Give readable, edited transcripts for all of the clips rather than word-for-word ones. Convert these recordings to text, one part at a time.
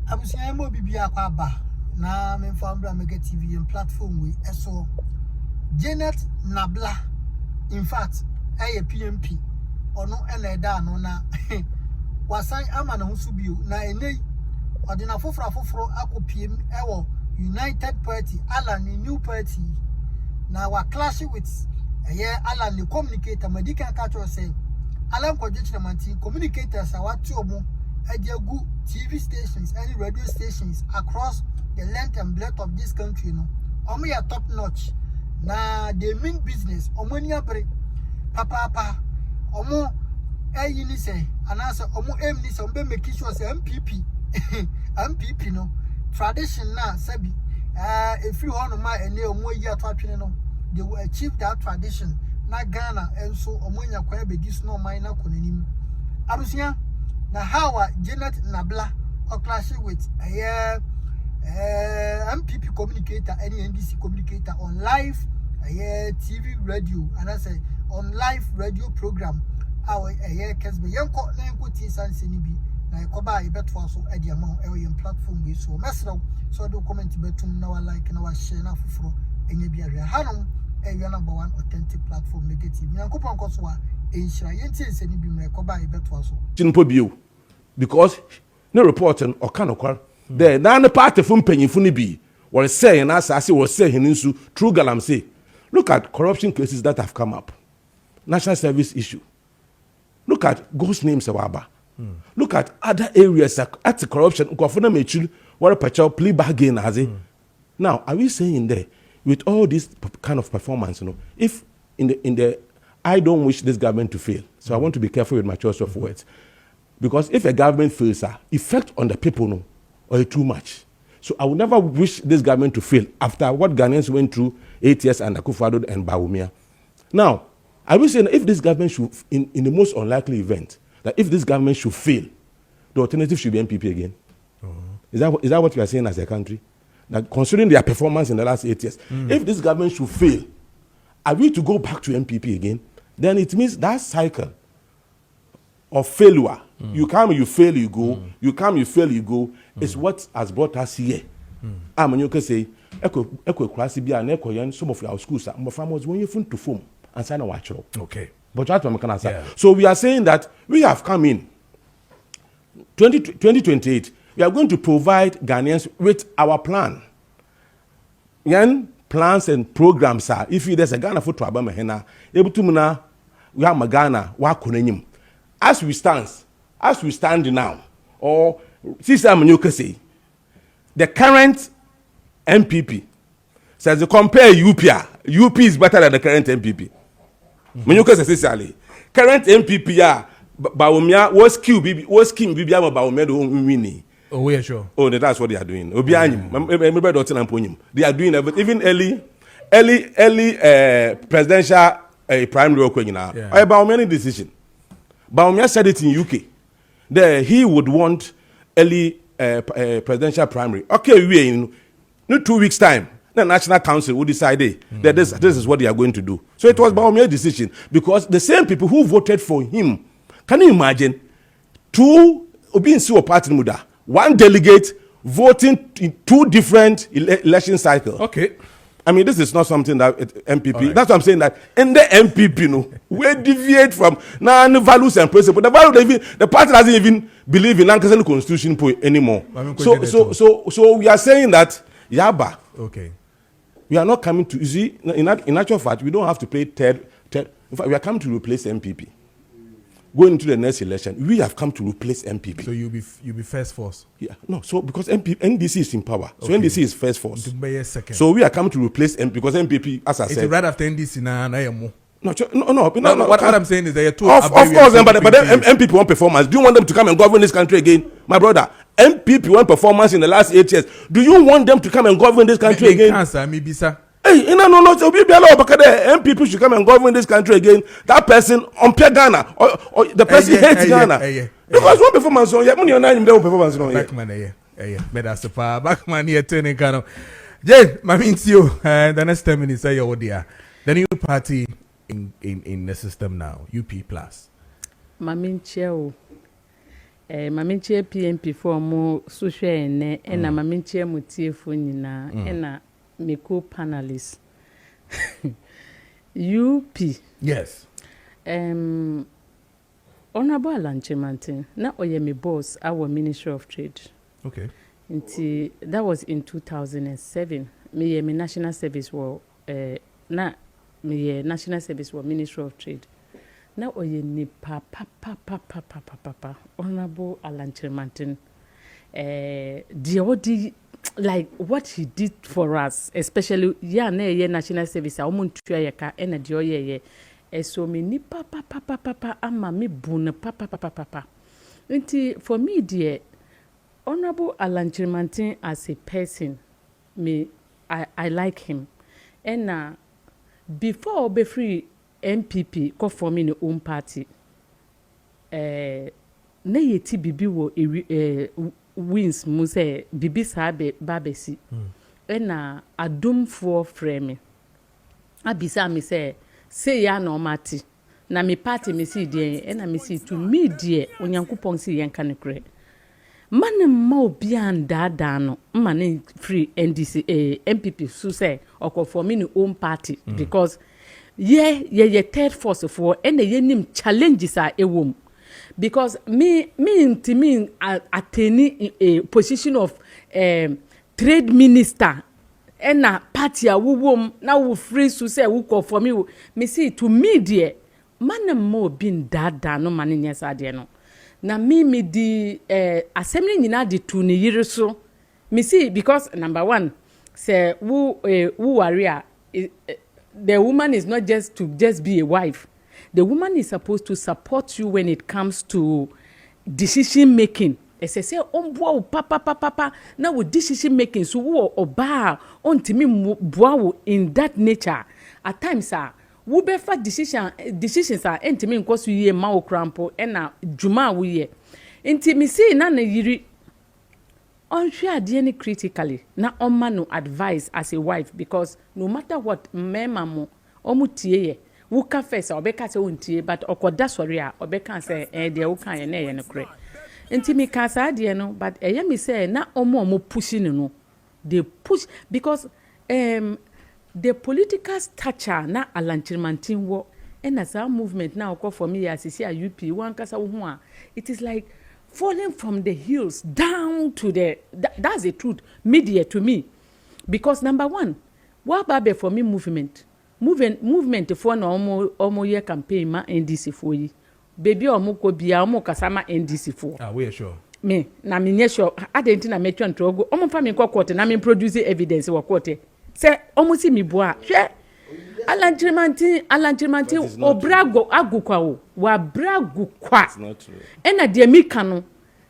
abusia mo bibia kwa ba na me fambra mega TV and platform we eso Janet Nabla in fact PMP ono eda no na wasan ama na husu bio na enei odina foforo akopiem ewo United Party Alan new party na wa clash with Alan the communicator medical catch say Alan Kojechimanti communicators awatu omu Ediagu TV stations, any radio stations across the length and breadth of this country, no. Omo ya top notch. Na they mean business. Omo ni abre. Papa. Omo ni say. Anasa omo ni say. Ombe make sure say NPP. NPP no. Tradition na sabi. If you want to ma ene omo ya to atwene no. They will achieve that tradition. Na Ghana and so omo nya kwa be this no minor konenim. Arusia. Na how Janet Nabla or clashing with MPP communicator, any NDC communicator on live TV radio, and I say on live radio program. Our Kesbe Yanko Nanko Tisan Senibi, Nakoba, I bet for so at the amount of platform we so Mesro, so do comment betum now like and our share now for any beer Hanum, a number one authentic platform negative. Yankopon Koswa. Because no reporting or canokar there na party from penyifuni bi were saying as I was saying into true galamsey. Look at corruption cases that have come up. National service issue. Look at ghost names awaba. Look at other areas at the corruption ukofuna mechul were pacha plea bargain as it. Now, are we saying there with all this kind of performance, you know, if in the I don't wish this government to fail. So I want to be careful with my choice of words. Because if a government fails, effect on the people no, or too much. So I would never wish this government to fail after what Ghanaians went through 8 years under Akufo-Addo and Bawumia. Now, I will say that if this government should, in the most unlikely event, that if this government should fail, the alternative should be NPP again. Is that what you are saying as a country? That considering their performance in the last 8 years, if this government should fail, are we to go back to NPP again? Then it means that cycle of failure, you come, you fail, you go, you come, you fail, you go, is what has brought us here. I'm when you can say, Echo classy be an echo, and some of our schools are more famous when you fund to form and sign a watch. Okay. But that's what I'm going to say. So we are saying that we have come in 2028, we are going to provide Ghanaians with our plan. Yan plans and programs are if there's a Ghana for Trabama Hena, able to muna we have Magana, Wakunenim. As we stand now, or Sister Manyuka the current MPP says to compare UP is better than the current MPP. Manyuka says Sally. Current MPP Bawumia was King Bibiama Bawumia winning. Oh, we are sure. Oh, that's what they are doing. They are doing everything. Even early presidential primary work now. About many decision. Baumia said it in UK. There he would want early presidential primary. Okay, we in 2 weeks time. The National Council will decide that this is what they are going to do. So it was Baumia's decision because the same people who voted for him. Can you imagine? Two Obin Suo Party Muda. One delegate voting in 2 different election cycles. Okay. I mean, this is not something that MPP. Right. That's what I'm saying. That in the MPP, no, we deviate from the values and principles. The party doesn't even believe in the constitution anymore. So we are saying that Yaba. Okay. We are not coming to. You see, in actual fact, we don't have to play third. In fact, we are coming to replace MPP. Going into the next election, we have come to replace MPP. So you'll be first force. Yeah, no. So because NDC is in power, so NDC is first force. Second. So we are coming to replace MPP because MPP, as I said, it's right after NDC now. No. What I'm saying is that you're too. Of course, but MPP want performance. Do you want them to come and govern this country again, my brother? MPP want performance in the last 8 years. Do you want them to come and govern this country again? Cancer, maybe sir. Hey, no. So MPP should come and govern this country again. That person on Ghana or the person hates Ghana. Because one performance on your money on 9 performance on Backman, but that's the power. Backman here turning kind of. Jay, my means you. The next 10 minutes, say your dear. The new party in the system now, UP Plus. Mamin Cheo. Maminche PNP for more social and Maminche Mutifu Nina and me co-panelists. UP. Yes. Honorable Alan Chemantin, now oye me boss, our Ministry of Trade. Okay. That was in 2007. Me national service war. National service war Ministry of Trade. Now oye ni papa. Honorable Alan Chemantin. Like what he did for us, especially national service. I want to yaka energy so me ni papa ama me bun papa. For me dear, Honorable Alan Chemantin as a person, I like him. And before be free NPP go for me in own party. Na yeti bibi wo wins muse bibi sabe babesi. And adum for frame. Abisa me say ya no mati. Na me party me see die and me see to me die onyankopon si yen kanekre. Man ma obi anda no man free NDC NPP so say or for me no own party because ye third force for and ye nim challenges are ewom because me attaining a position of trade minister and na party a wom na wo free so say wo call for me see to me dear man ma obi anda no man nyesa de no na me di assembly nyina di tu ne yire so me see because number one say who warrior the woman is not just to be a wife. The woman is supposed to support you when it comes to decision making. As I say papa now with decision making so wo oba ontimi boawo in that nature at times wo be fa decisions are entimi nkoso yie ma wo crampo na djuma wo ye ntimi see na yiri onhwe ade ni critically na omma no advice as a wife because no matter what mema mo omutie ye wo ka first obeka se wontie but okoda sori a obeka se de wo kan ye na ye no kre ntimi ka sa ade no but eye mi say na omo pushing no they push because the political stature na Alan Chemantin wo and as our movement now call for me as see a UP one kasa wo ho a it is like falling from the hills down to the that's the truth media to me because number one what babe for me movement for na omo year campaign ma NDC for yi baby omo ko bia omo kasama NDC for we are sure me na me nye sure adenti na metwa ntrogo omo fa me kwa court na me produce evidence wa court say omo si mi boa hwe Alan Chemantin obrago agukwa wo wa bragu kwa ena de mika no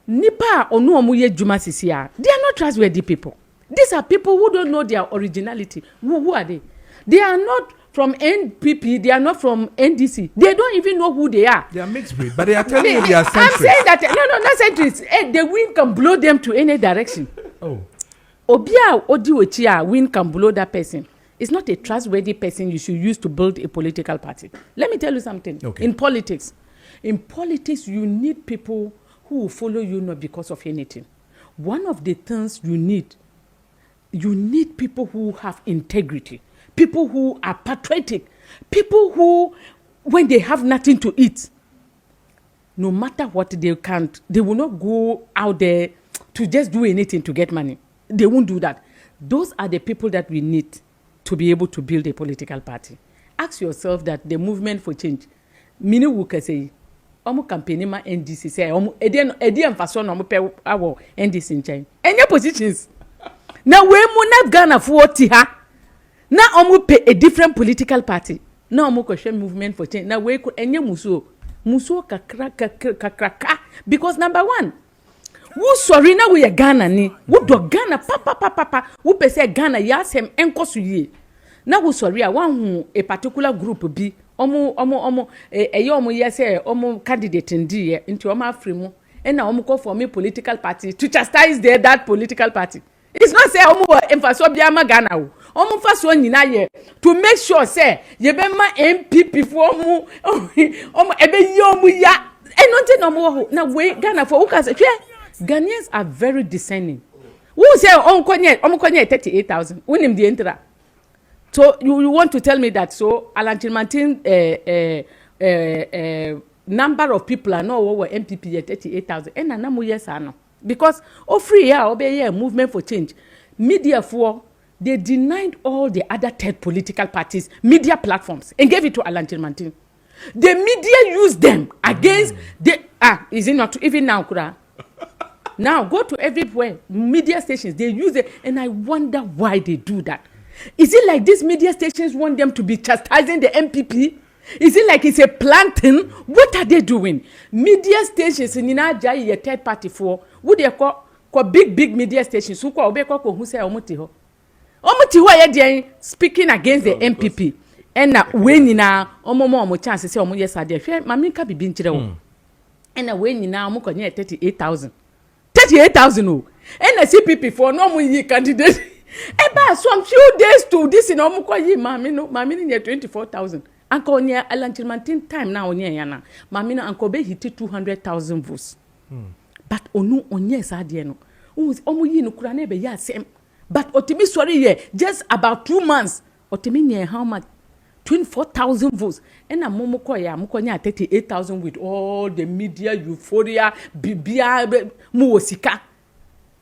nipa onu omo ye djuma sisia they are not trustworthy people. These are people who don't know their originality. Who are they? They are not from NPP, they are not from NDC. They don't even know who they are. They are mixed breed, but they are telling you they are centrist. I'm saying that not centrist. The wind can blow them to any direction. Oh. Obia odiwechia wind can blow that person. It's not a trustworthy person you should use to build a political party. Let me tell you something. Okay. In politics, you need people who will follow you not because of anything. One of the things you need people who have integrity, people who are patriotic, people who, when they have nothing to eat, no matter what they will not go out there to just do anything to get money. They won't do that. Those are the people that we need to be able to build a political party. Ask yourself that the movement for change, mini wuka say, omo campaign ma NDC say, omo edi emfaso na omo pe awo NDC nchen. Any positions. Na we mo na Ghana for ti ha. Na omo pe a different political party. Na omo ko movement for change. Na we ko enye muso kakra because number one, who sorry na we Ghana ni. Who do Ghana papa. Who pe say Ghana yasem enkosu ye. Na who sorry a particular group be omo omo yese omo candidate ndi ye into omo afrimu and na omo call for me political party to chastise that political party. It's not say omo emfaso bia ma Ghana o. Omo faso nyina ye to make sure say ye be ma MPP for omo ebe yi omo ya not no more. Now wait, Ghana for Ukas. Ghanaians are very discerning. Who say Onkonye 38,000? Win him the entera. So you want to tell me that so Alan Chilmartin number of people are now over NPP at 38,000. And namu yes or no? Because free obey movement for change. Media for they denied all the other third political parties media platforms and gave it to Alan Chilmartin. The media used them against the is it not even now Kura? Now go to everywhere media stations they use it, and I wonder why they do that. Is it like these media stations want them to be chastising the MPP? Is it like it's a planting? What are they doing? Media stations in Nigeria a third party for would they call big media stations who call who say Omotiho speaking against the MPP and when now omo chances say omo yes are there mami ka bibi nchire and when now omo konye 38,000 oh and the CPP for no mo yi candidate eba some few days to this in omo ko yi mami no mami ni 24,000 anko nya Alan Chilmartin time now nya yana mami no anko be hit 200,000 votes but onu onye sa de no omo yi no kura na be ya sem but otimi sorry here just about 2 months otimi nya how much 24,000 votes and a momoko ya mukonya 38,000 with all the media euphoria bibia muwosika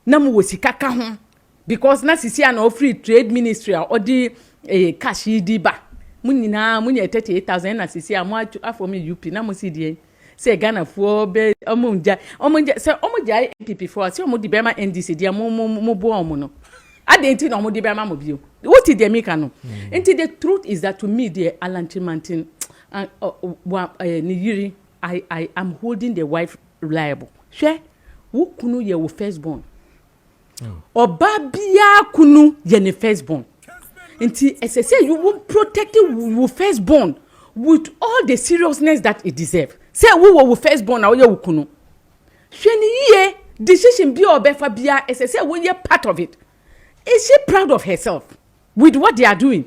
na muwosika ka ho because na sisi na free trade ministry or the cash di ba munyina munya 38,000 na sisi amu afomi UP na mo sidie say Ghana for be omunja say omunja NPP for say omu di be ma NDC dia mo bo omu no adenti no mo di be ma mo bio what is the mekano until the truth is that to me the Alan Chilmartin I am holding the wife reliable share wo kunu ye wo firstborn oba bia kunu ye ne firstborn until say you will protect your firstborn with all the seriousness that it deserve say wo firstborn na wo kunu hwani ye decision bi obefa bia say wo ye part of it. Is she proud of herself with what they are doing?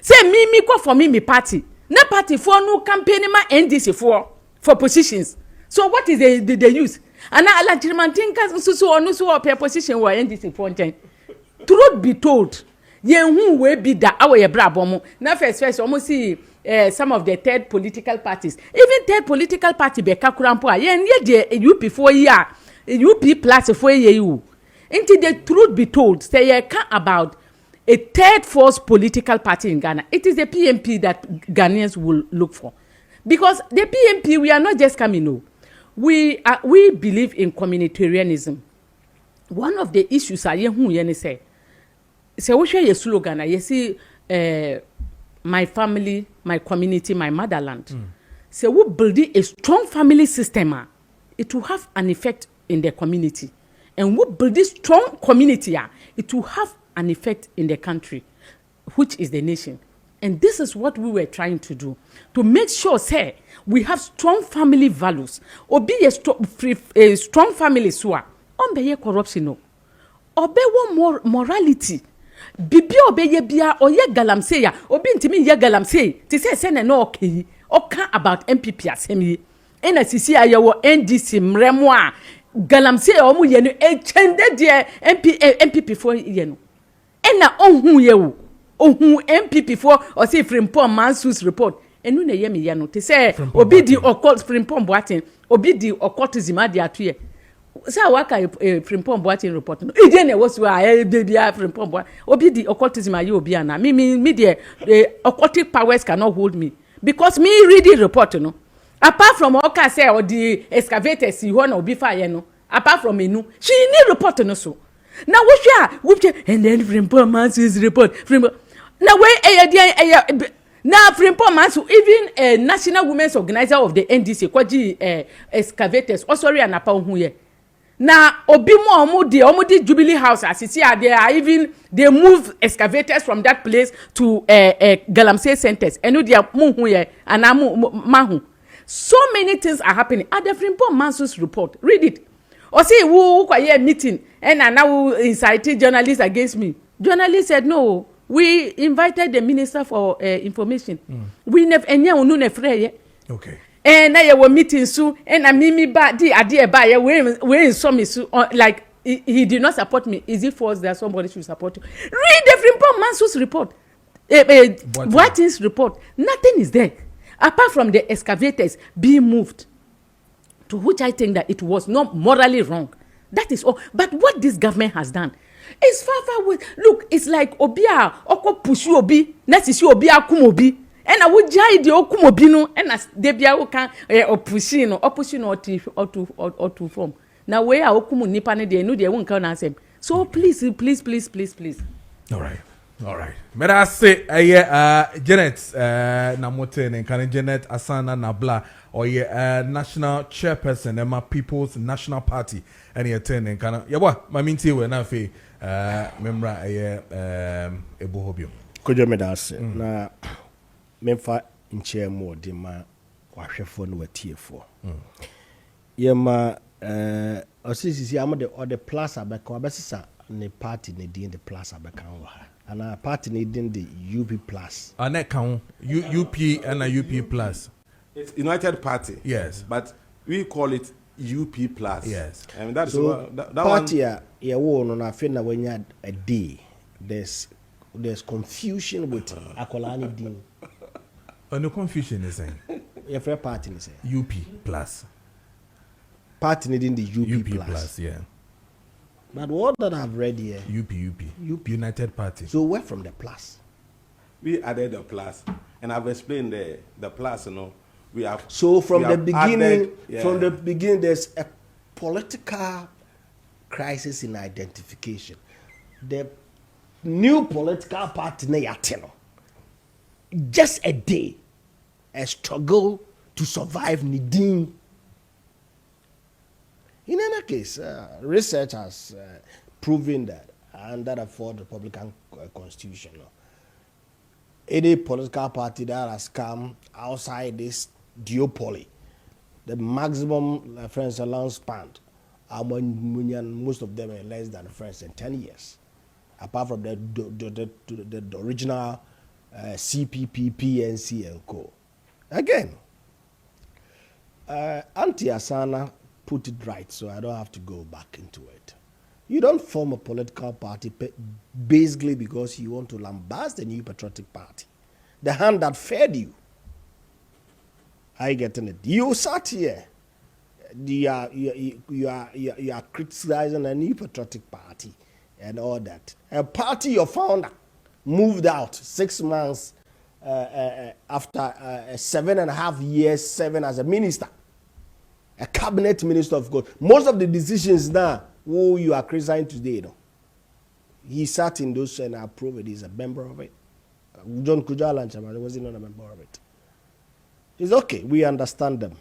Say me go for me party. Na party for no campaign ma NDC for positions. So what is the use? And now Alan Chilmartin so onu so up position wa NDC for 10. Truth be told, yen hu we be da awe ye bra bomo. Na first almost see some of the third political parties. Even third political party be kakurampo yen ye the UP for year. UP plus for you. Until the truth be told, say about a third force political party in Ghana. It is the PMP that Ghanaians will look for. Because the PMP, we are not just coming, no. We believe in communitarianism. One of the issues I say what's your slogan? You see, my family, my community, my motherland. So we build a strong family system. It will have an effect in the community. And we build this strong community, it will have an effect in the country, which is the nation. And this is what we were trying to do, to make sure, say, we have strong family values, or be a strong family, so be corruption, no, or be one morality. Bibi obeye bia oye galamse ya obi ntimi ye galamse ti say na no okay about MPP asemi ena sisi ayewo NDC mremo a galamse omu ye no echende de MPP for ye no ena ohun ye wo ohun MPP for o say Frimpong Mansus report enu na ye me ye no ti say obi di occult Frimpong Boatin obi di occultism ade atoye say waka Frimpong Boatin report no ije na wo so a baby Frimpong Boatin obi di occultism aye obi ana me the occultic powers cannot hold me because me read the report no. Apart from Oka say or the excavators you want to be fire no. Apart from Enu, she need report no so. Now what and then Frimpong Mansus report. Now where now Frimpong Mansus even a national women's organizer of the NDC kwaji excavators or sorry and apa huye. Now obimo omudi Jubilee House as you see they are even they move excavators from that place to Galamsey centers. Enu dia mu huye anamu mahu. So many things are happening. At the Frimpong Mansus report, read it. Or say, who quiet meeting and are now inciting journalists against me. Journalists said, no, we invited the Minister for Information. We never, okay. na ye were meeting so na mimi ba di ade ba ye we saw me so like he did not support me. Is it false that somebody should support you? Read the Frimpong Manso's report. Boateng's report. Nothing is there apart from the excavators being moved, to which I think that it was not morally wrong. That is all. But what this government has done is far away. Look, it's like obia oko push obi, next is obia kumobi. And I would jai the okumobi no, and as debia okan opushino or to form. Now where are okumu nipane de no de won't count as him. So please. All right. May I say, Janet Namote and Karen Janet Asana Nabla, or national chairperson, Emma People's National Party, and you're turning Kana. Yeah, what? My minty when I feel member Ebohobio. Could you make that say? Na memfa in chair more de ma wahwe phone we tie for. Yema osisi am the plus abeka abesisa ne party ne di the plus abeka wo ha. And our party needing the UP plus. Our neck count UP and a UP plus. It's United Party. Yes. But we call it UP plus. Yes. And that's so that party one on a fin when you had a day. There's confusion with Akolani Dean. No confusion is saying. Your fair party is UP plus. Party needing the UP plus, yeah. But what that I've read here, UP, United Party. So where from the plus? We added the plus, and I've explained the plus. You know, we have. So from the beginning, added, yeah. From the beginning, there's a political crisis in identification. The new political party, just a day, a struggle to survive. Nidin. In any case, research has proven that under the Fourth Republican Constitution, any political party that has come outside this duopoly, the maximum friends allowance span, most of them are less than friends in 10 years, apart from the original CPP, PNC, and co. Again, Auntie Asana put it right, so I don't have to go back into it. You don't form a political party basically because you want to lambast the New Patriotic Party, the hand that fed you. Are you getting it? You sat here. You are criticizing a New Patriotic Party and all that. A party your founder moved out 6 months after 7.5 years serving as a minister. A cabinet minister of God. Most of the decisions now, who you are criticizing today, he sat in those and approved it. He's a member of it. John Kujala was not a member of it. It's okay. We understand them.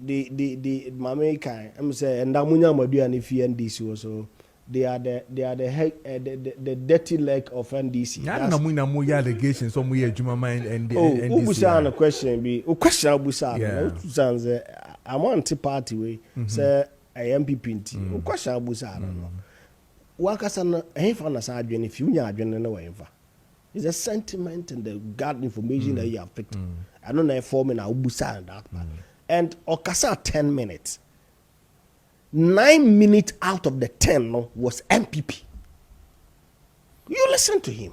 The Mamaikai, I'm saying, and Damunya Madu and NDC also. They are the dirty leg of NDC. That's no allegations. Some way Juma mind and NDC. Ubusa question be question Ubusa. Ubusa I'm anti-party way. Say a NPP. Question Ubusa no. Wakasa na hefa na sa adwene if you nya adwene na wenfa. It's a sentiment and the guard information that you have picked. I don't know if forming a Ubusa and that part. And Okasa 10 minutes. 9 minutes out of the 10 was NPP. You listen to him.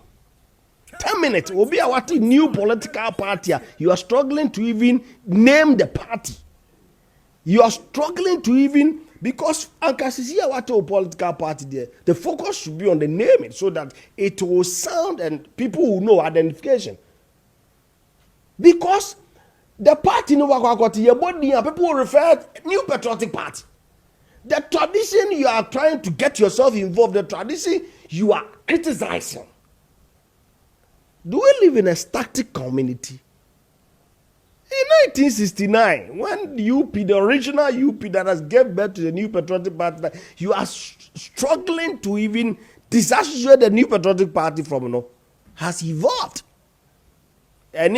10 minutes will be our new political party. You are struggling to even name the party. You are struggling to even, because Ankasisi what political party there, the focus should be on the naming so that it will sound and people will know identification. Because the party no people will refer to New Patriotic Party. The tradition you are trying to get yourself involved, the tradition you are criticizing. Do we live in a static community? In 1969, when UP, the original UP that has given birth to the New Patriotic Party, you are struggling to even disassociate the New Patriotic Party from, has evolved. And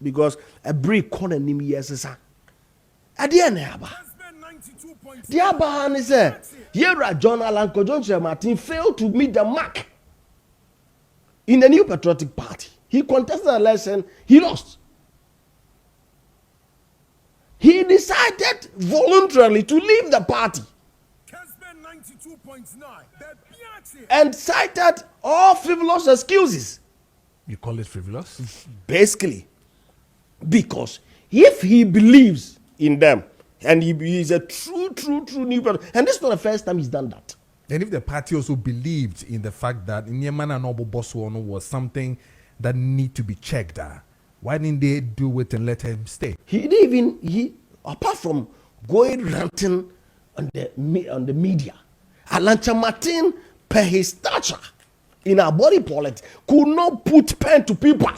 because a brick corner name yes, Adiana the Abahan is there. Here, John Alan Martin failed to meet the mark in the New Patriotic Party. He contested the election, he lost. He decided voluntarily to leave the party and cited all frivolous excuses. You call it frivolous? Basically, because if he believes in them and he is a true new person, and this is not the first time he's done that. And if the party also believed in the fact that Nyemana Noble Bosswono was something that need to be checked, why didn't they do it and let him stay? He didn't even, apart from going ranting on the media, Alancha Martin, per his stature in our body politic, could not put pen to paper.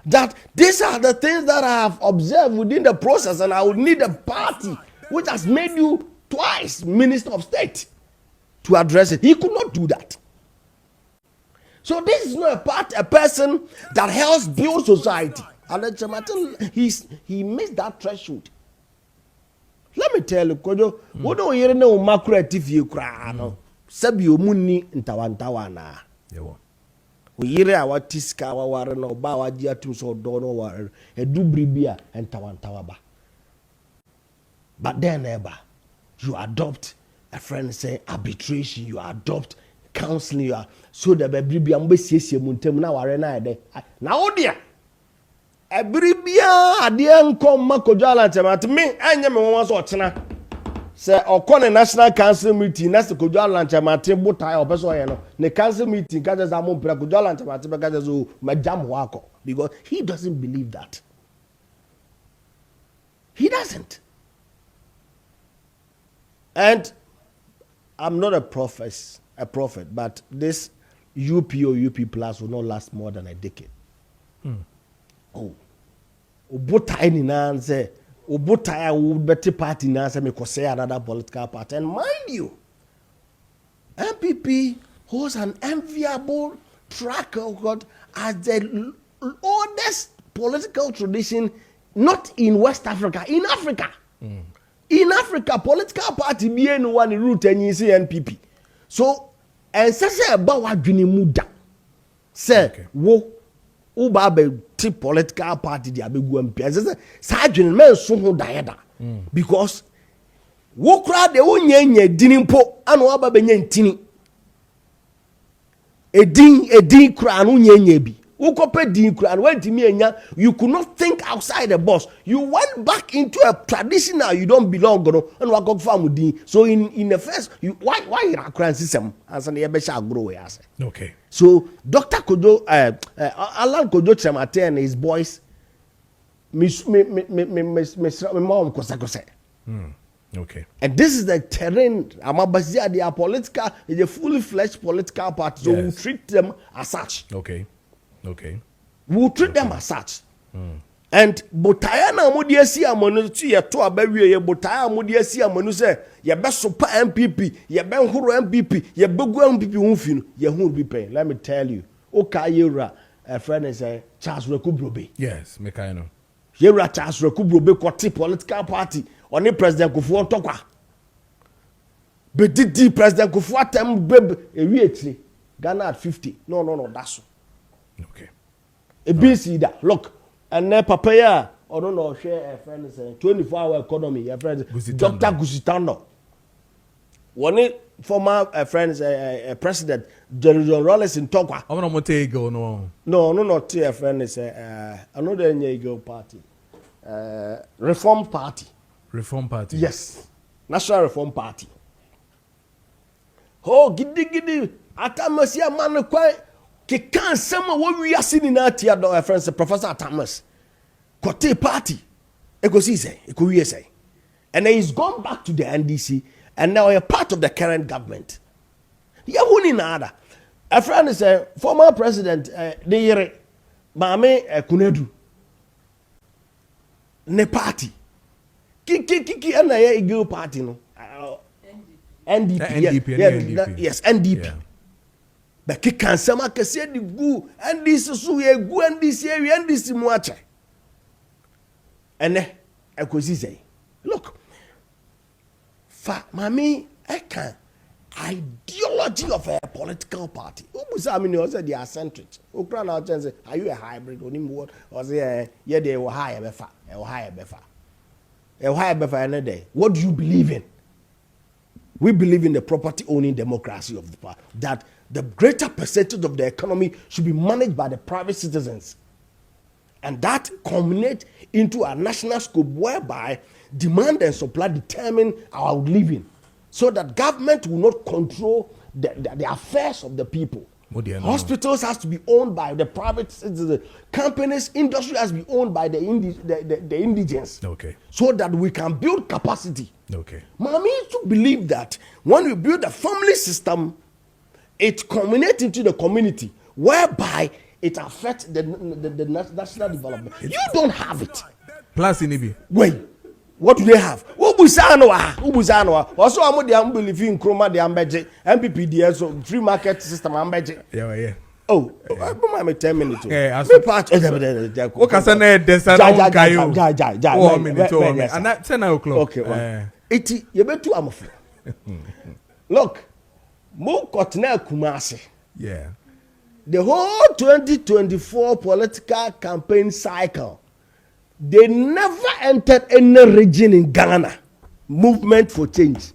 That these are the things that I have observed within the process, and I would need a party which has made you twice Minister of State to address it. He could not do that. So this is not a person that helps build society. Alancha Martin, he missed that threshold. Let me tell you, Kojo, we don't hear no macro TV cry. No, Sabi omuni ntawantawa na. We hear our tiska our warren no ba wajia tum so dono war edu bribia ntawantawa ba. But then ever, you adopt a friend say arbitration, you adopt counseling, you are so that bribia mbe siesie muntem na warren na ede. Na odia. Ebribia adia nkom makojala ntemati me anya me won so otena se okone national council meeting na se kojala ntemati butai opeso ye no ne council meeting ka just amon pra kojala ntemati be ka just o majam wako, because he doesn't believe that. He doesn't. And I'm not a prophet, but this UP or UP plus will not last more than a decade. Oh, Obutai ni nanze, Obutai would better party nanze me kose another political party. And mind you, NPP holds an enviable track record as the oldest political tradition, not in West Africa, in Africa. In Africa, political party be anyone root and you see NPP. So, and say about what you muda. Say, wo. Uba be political party di abegu MP. Sa adwene men so ho daeda. Because wo kra de wonye dini mpo ana wo ba benya ntini. Edin kra no nye bi. Wo kope din kra no wantimi enya, you could not think outside the box. You went back into a traditional you don't belong no and wa go farm din. So in the first you why kra system as na ye be sha grow we ase. Okay. So Dr. Kojo, Alan Kojo Chemate and his boys, mom kose. Okay. And this is the terrain. Amabazia, they are political. It's a fully fledged political party. So Yes. we treat them as such. Okay. We treat them as such. And Botaya na mudia si amonu tu ye to abawie ye Botaya mudia si amonu se ye be sopa MPP, ye be nhuro MPP, ye begu MPP hunfi no ye hu bi pen. Let me tell you. Oka yera a friend is Charles Rekubrobe. Yes, make I know. Yera Charles Rekubrobe kwati political party oni President Kufuor tokwa. Be didi President Kufuor tem beb ewietri. Ghana at 50. No, that's so. Okay. A BC that look. And then Papaya, or don't know, share a friend is 24-hour economy. A friend, Dr. Gusitano. One former friend is president, John Rollins in Tokwa. I'm not going to go, no. No, not a friend is another Nego party. Reform Party. Reform Party? Yes. National Reform Party. Oh, giddy. Atamasia man quite. Can't someone what we are sitting at here, friends, Professor Thomas. Kote party. Say. And then he's gone back to the NDC and now a part of the current government. Yeah, who in other. A friend is a former president, Mame Kunedu. Ne party. Kiki and a girl party, no. NDP. Yes, NDP. Yeah. But can some say the goo and this so ye goo and this area and this muache. And I could say, look, mami, I can ideology ideology of a political party. I mean, you say they are centric. Are you a hybrid? Or say, yeah, they were higher befa. Another day. What do you believe in? We believe in the property owning democracy of the party. That the greater percentage of the economy should be managed by the private citizens. And that culminates into a national scope whereby demand and supply determine our living, so that government will not control the affairs of the people. Hospitals has to be owned by the private citizens. Companies, industry has to be owned by the indigents. Okay. So that we can build capacity. Okay. Mommy to believe that when we build a family system, it culminates into the community, whereby it affects the national development. You don't have it. Plus, in Wait, what do they have? Ubusanoa. Also, I'm the unbelief in Chroma, the Ambeje, NPP, so free market system Ambeje. Yeah. Oh, I'm 10 minutes. Yeah, as part of and that's 10 o'clock. Okay, Iti, you bet to Amofu. Look, Mo Kotna Kumasi. Yeah. The whole 2024 political campaign cycle, they never entered any region in Ghana. Movement for change.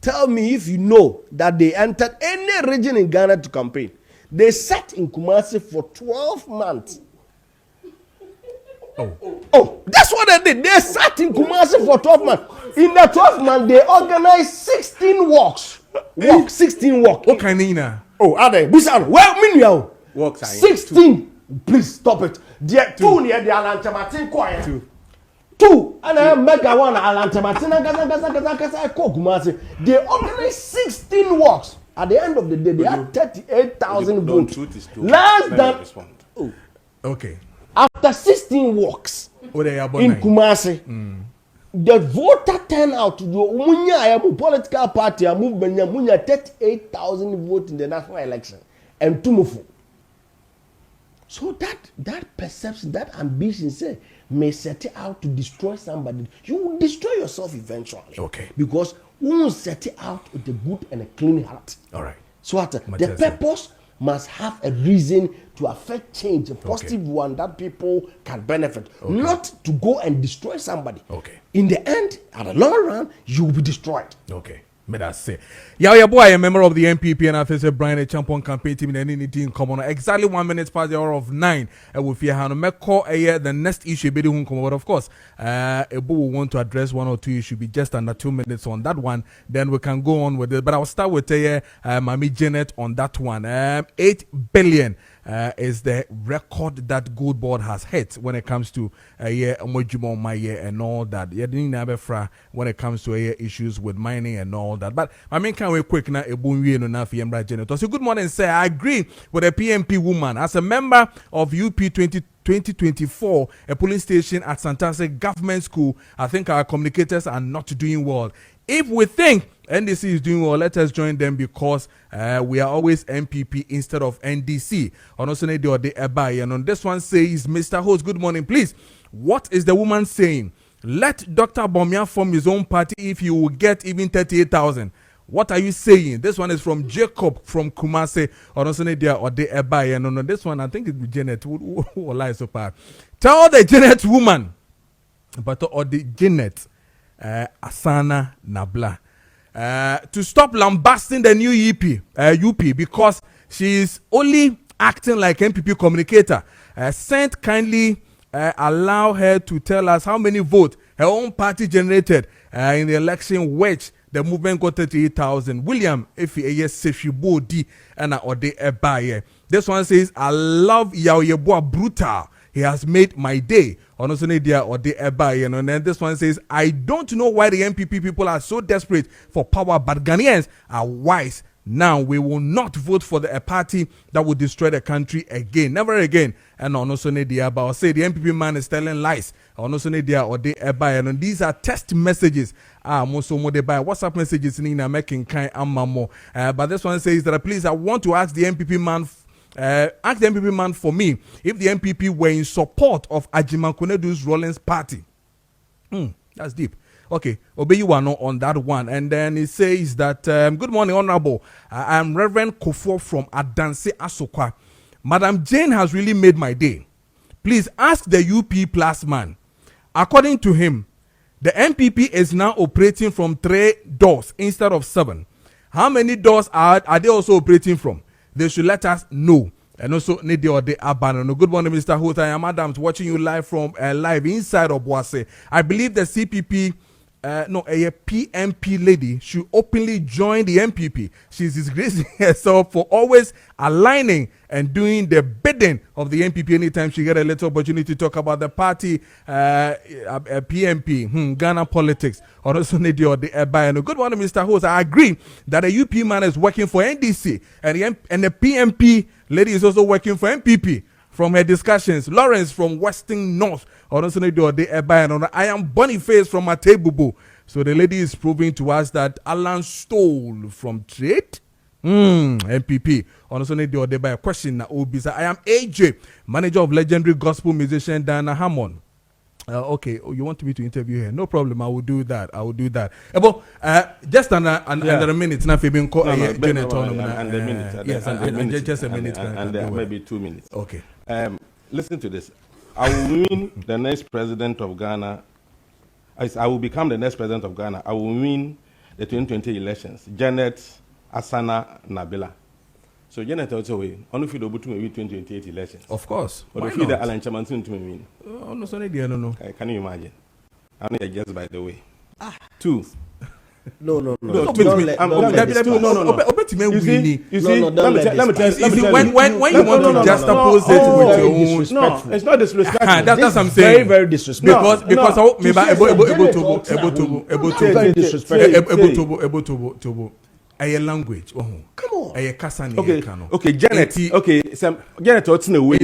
Tell me if you know that they entered any region in Ghana to campaign. They sat in Kumasi for 12 months. Oh, that's what they did. They sat in Kumasi for 12 months. In the 12 months, they organized 16 walks. 16 walks. What kind of Oh, are they? Busan, well, meanwhile, 16. Please stop it. The two near the Atlanta Martin quiet. Two, and I make a one Atlanta Martin. They organized 16 walks. At the end of the day, they had 38,000 votes. Less than. Oh. Okay. After 16 walks in Kumasi, the voter turnout to the political party and movement 38,000 votes in the national election and Tumufu. So that perception, that ambition, say, may set out to destroy somebody. You will destroy yourself eventually. Okay. Because we will set it out with a good and a clean heart. All right. So the purpose must have a reason to affect change, a positive one that people can benefit, not to go and destroy somebody. Okay. In the end, at the long run, you will be destroyed. Okay. May that say. Yeah, boy, a member of the NPP and I say Brian a champion campaign team in any team common. Exactly 1 minute past the hour of 9. And with your hand, the next issue be the come. But of course, Ebu will want to address 1 or 2 issues. Be just under 2 minutes on that one. Then we can go on with it. But I'll start with Mami Janet on that one. 8 billion. Is the record that Good Board has hit when it comes to and all that. When it comes to issues with mining and all that. But I mean, can we quick now? So good morning, sir. I agree with a PMP woman as a member of UP 2024, a polling station at Santase Government School. I think our communicators are not doing well. If we think NDC is doing well, let us join them because we are always NPP instead of NDC. And on this one says, Mr. Host, good morning, please. What is the woman saying? Let Dr. Bomia form his own party if he will get even 38,000. What are you saying? This one is from Jacob from Kumase. And on this one, I think it's Janet. Who lies so far? Tell the Janet woman, but or the Janet Asana Nabla to stop lambasting the new UP because she is only acting like NPP communicator. Saint kindly allow her to tell us how many votes her own party generated in the election which the movement got 38,000. William, if he is Sefibodi and Ode Ebaye. This one says, I love Yaoyeboa brutal. He has made my day. And then this one says, I don't know why the NPP people are so desperate for power, but Ghanaians are wise. Now we will not vote for a party that will destroy the country again. Never again. And also but I'll say the NPP man is telling lies. And these are text messages. Most of by WhatsApp messages in making kind of but this one says that please, I want to ask the NPP man for me if the NPP were in support of Ajiman Konedu's Rollins party. That's deep. Okay, obey you one on that one. And then he says that, good morning, Honorable. I'm Reverend Kofo from Adanse Asokwa. Madam Jane has really made my day. Please ask the UP Plus man. According to him, the NPP is now operating from 3 doors instead of 7. How many doors are they also operating from? They should let us know. And also, need the abandon. Good morning, Mr. Holt. I am Adams, watching you live from live inside of Boise. I believe the CPP, a PMP lady, should openly join the NPP. She's disgracing herself for always aligning and doing the bidding of the NPP anytime she get a little opportunity to talk about the party, PMP, Ghana politics, or also need the Good morning, Mr. Host. I agree that a UP man is working for NDC and the PMP lady is also working for NPP. From her discussions, Lawrence from Western North, or also need the I am Boniface from Matebubu. So the lady is proving to us that Alan stole from trade. NPP. Also need the question. I am AJ, manager of legendary gospel musician Diana Hammond. Okay, you want me to interview her? No problem. I will do that. Just under a minute. Now, Fabian, just a minute. And maybe 2 minutes. Okay. Listen to this. I will win the next president of Ghana. I will become the next president of Ghana. I will win the 2020 elections. Janet Nabla. So Janet also win. Only if you do 2028 elections. Of course. But if you the Alan Chamantin to win. No. Can you imagine? I'm not just by the way. 2. No. You see, let me tell when you want to just oppose it with your own. No, it's not disrespectful. That's what I'm saying. Very disrespectful. Because Very disrespectful. able a language. Come on. A kasani. Okay, Janet. Janet, what's in the way?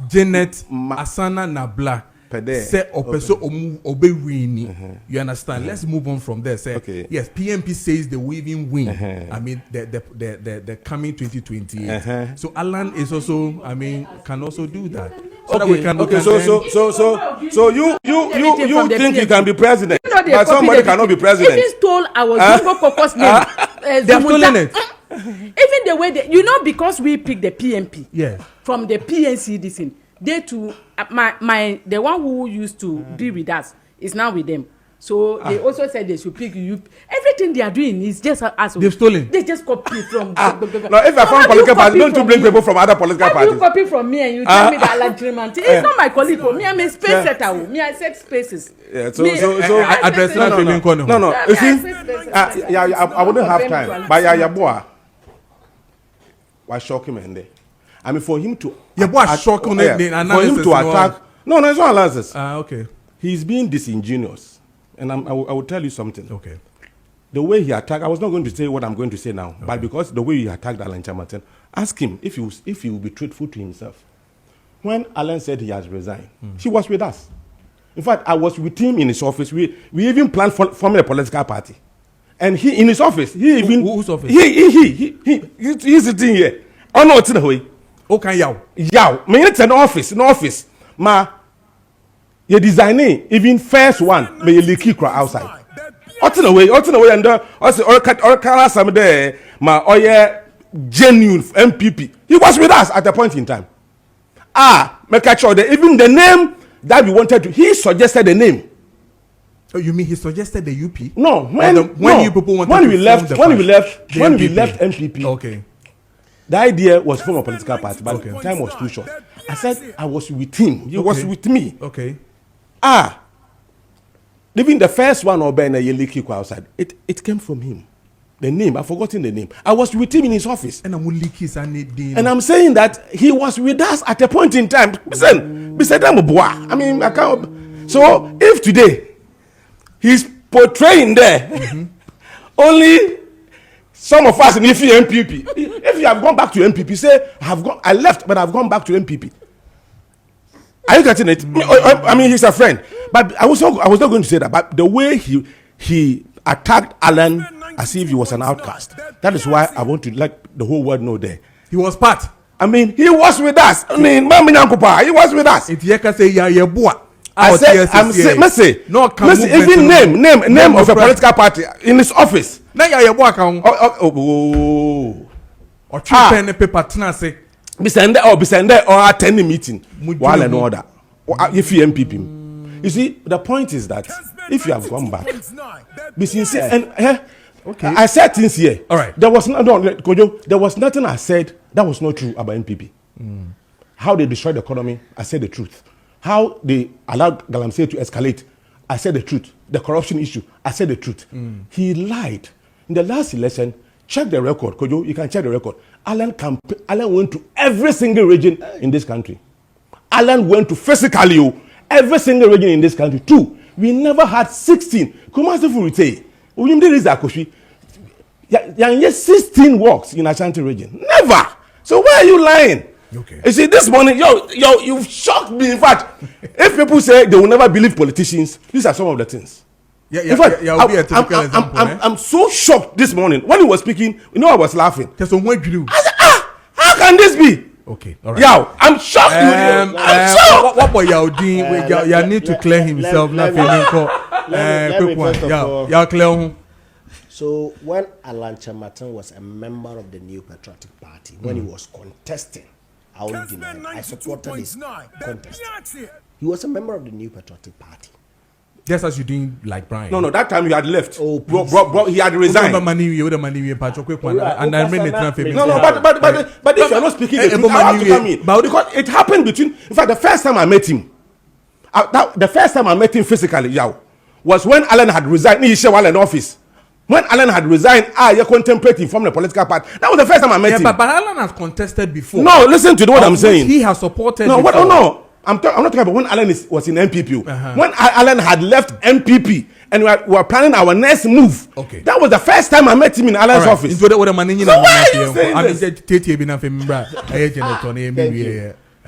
Janet Asana Nabla. Say obey winning. You understand? Let's move on from there. Say yes, PMP says the weaving win. I mean the coming 2028. So Alan is also, can also do that. So that we can so you think you can be president, but somebody cannot be president. Even stole our Zumbo Caucus name. They're stealing it. Even the way because we picked the PMP from the PNC this thing. They too, the one who used to be with us is now with them. So they also said they should pick you. Everything they are doing is just as they've stolen. They just copy from. Now, if I found political party, don't you bring people from other political parties? You copy from me and you tell me that Alan Tremanti. It's not my colleague. For me, I'm a space setter. Me, I set spaces. Yeah. So address no. You see, I wouldn't have time. But boy, why shock him and there? I mean, for him to for him to attack. No, it's not analysis. Okay. He's being disingenuous, and I will tell you something. Okay. The way he attacked, I was not going to say what I'm going to say now, but because the way he attacked Alan Chamartin, ask him if he will be truthful to himself. When Alan said he has resigned, he was with us. In fact, I was with him in his office. We even planned forming a political party, and he in his office. He even whose office? He's sitting here. Oh no, it's in the way. Okay, yaw. Me it's an office. Ma, you designing even first one. Me you leaky crowd outside. Out in the way, and also or color some there. Ma, genuine MPP. He was with us at a point in time. Make sure that even the name that we wanted to, he suggested the name. Oh, you mean he suggested the UP? No, when we left MPP. Okay. The idea was from a political party, but the time was too short. I said I was with him. He was with me. Okay. Even the first one or Ben Yeliki outside, it came from him. The name, I've forgotten the name. I was with him in his office. And I'm saying that he was with us at a point in time. I mean, I can't. So if today he's portraying there only some of us in Eii NPP. If you have gone back to NPP, say I left, but I've gone back to NPP. Are you getting it? I mean, he's a friend, but I was not going to say that. But the way he attacked Alan as if he was an outcast. That is why I want to let the whole world know there. He was part. I mean, he was with us. I mean, he was with us. I said, I'm saying, Messi, even name of a political party in his office. Now you're working. Or pen paper tenancy. Besende or attending meeting while and order. If you NPP. You see, the point is that if you have gone back, be sincere and okay. I said things here. All right. There was there was nothing I said that was not true about NPP. How they destroyed the economy, I said the truth. How they allowed Galamsey to escalate, I said the truth. The corruption issue, I said the truth. He lied. In the last election, check the record. Kojo, you can check the record. Alan went to every single region in this country. Alan went to physically every single region in this country. 2, we never had 16. Kumasi Furite, Uyimde Rizakoshi, Yanye 16 walks in Ashanti region. Never. So why are you lying? Okay. You see, this morning, you've shocked me. In fact, if people say they will never believe politicians, these are some of the things. In fact, I'm so shocked this morning when he was speaking. You know, I was laughing. I said, how can this be? Okay, all right. Yo, I'm shocked. I'm shocked. What about Yaudin? You need to clear himself. Let me first of all. Clear. So when Alan Chamatin was a member of the New Patriotic Party, when he was contesting, I won't deny it. I supported his contest. He was a member of the New Patriotic Party. Just as you doing like Brian. No, that time he had left. Oh, bro, he had resigned. And I remember but if you're not speaking the truth, I have to come in. Because it happened between. In fact, the first time I met him, physically, was when Alan had resigned. In office. When Alan had resigned, you're contemplating from the political party. That was the first time I met him. But Alan has contested before. No, listen to what I'm saying. He has supported. No, no. I'm not talking about when Alan was in NPP. When Alan had left NPP and we were planning our next move. Okay. That was the first time I met him in Alan's office. So why are you saying this?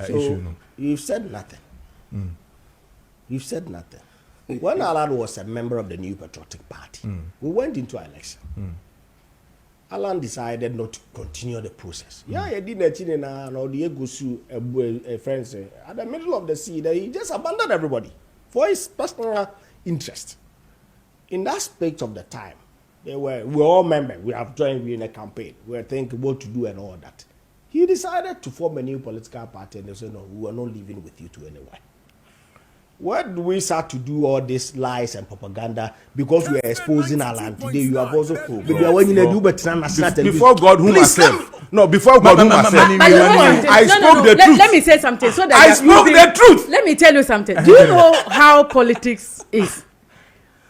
So you've said nothing. You've said nothing. When Alan was a member of the New Patriotic Party, we went into an election. Alan decided not to continue the process. He didn't friends at the middle of the sea that he just abandoned everybody for his personal interest. In that space of the time, we were all members. We have joined in a campaign. We were thinking what to do and all that. He decided to form a new political party and they said, no, we are not leaving with you to anywhere. Why do we start to do all these lies and propaganda? Because we are exposing our land today. You have also before God whom I serve. No, before God whom I serve. I spoke the truth. Let me say something so that I spoke the truth. Let me tell you something. Do you know how politics is?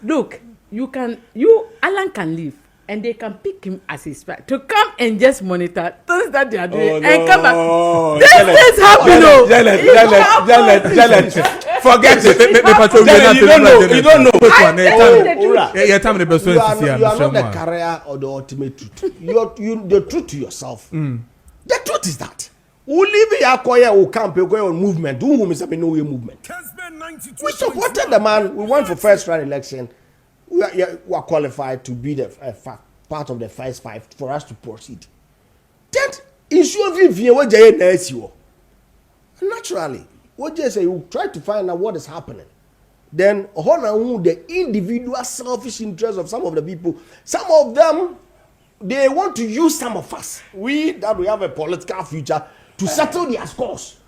Look, Alan can leave. And they can pick him as his spy to come and just monitor things that they are doing and come back. This is happening. Janet, forget it. You don't know. You are not the carrier or the ultimate truth. The truth to yourself. The truth is that. We campaign on movement. Movement. We supported the man. We went for first round election. We are qualified to be the part of the first 5 for us to proceed. Then, naturally, what you say, you try to find out what is happening. Then, the individual selfish interests of some of the people, some of them, they want to use some of us. We have a political future to settle their scores.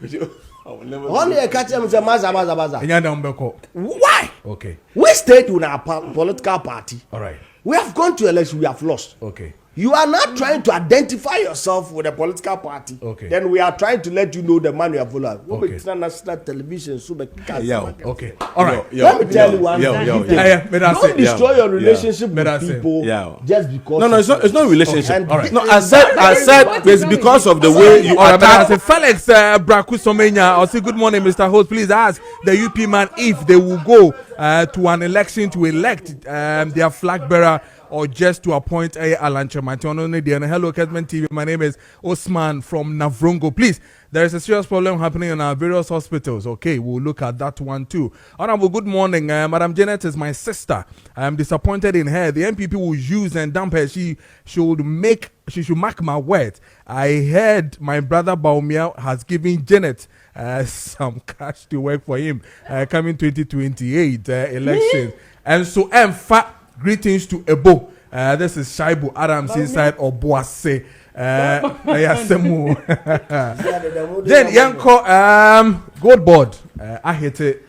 Why? Okay. We stayed with our political party. All right. We have gone to election. We have lost. Okay. You are not trying to identify yourself with a political party. Okay. Then we are trying to let you know the man you are following. Okay. National television. Okay. All right. Let me tell you one thing. Don't destroy your relationship with people just because. No, it's not relationship. All right. No, I said it's because of the way you attack. Felix Brakusomenya, I'll say good morning, Mr. Host. Please ask the UP man if they will go to an election to elect their flag bearer or just to appoint Alan Chamatin. Hello, Kesman TV. My name is Osman from Navrongo. Please, there is a serious problem happening in our various hospitals. Okay, we'll look at that one too. Honorable, good morning. Madam Janet is my sister. I am disappointed in her. The NPP will use and dump her. She she should mark my words. I heard my brother Baumia has given Janet some cash to work for him coming 2028 elections. And so, greetings to Ebo. This is Shaibu Adams inside Obuase. Then Yanko Gold Board. I hit it.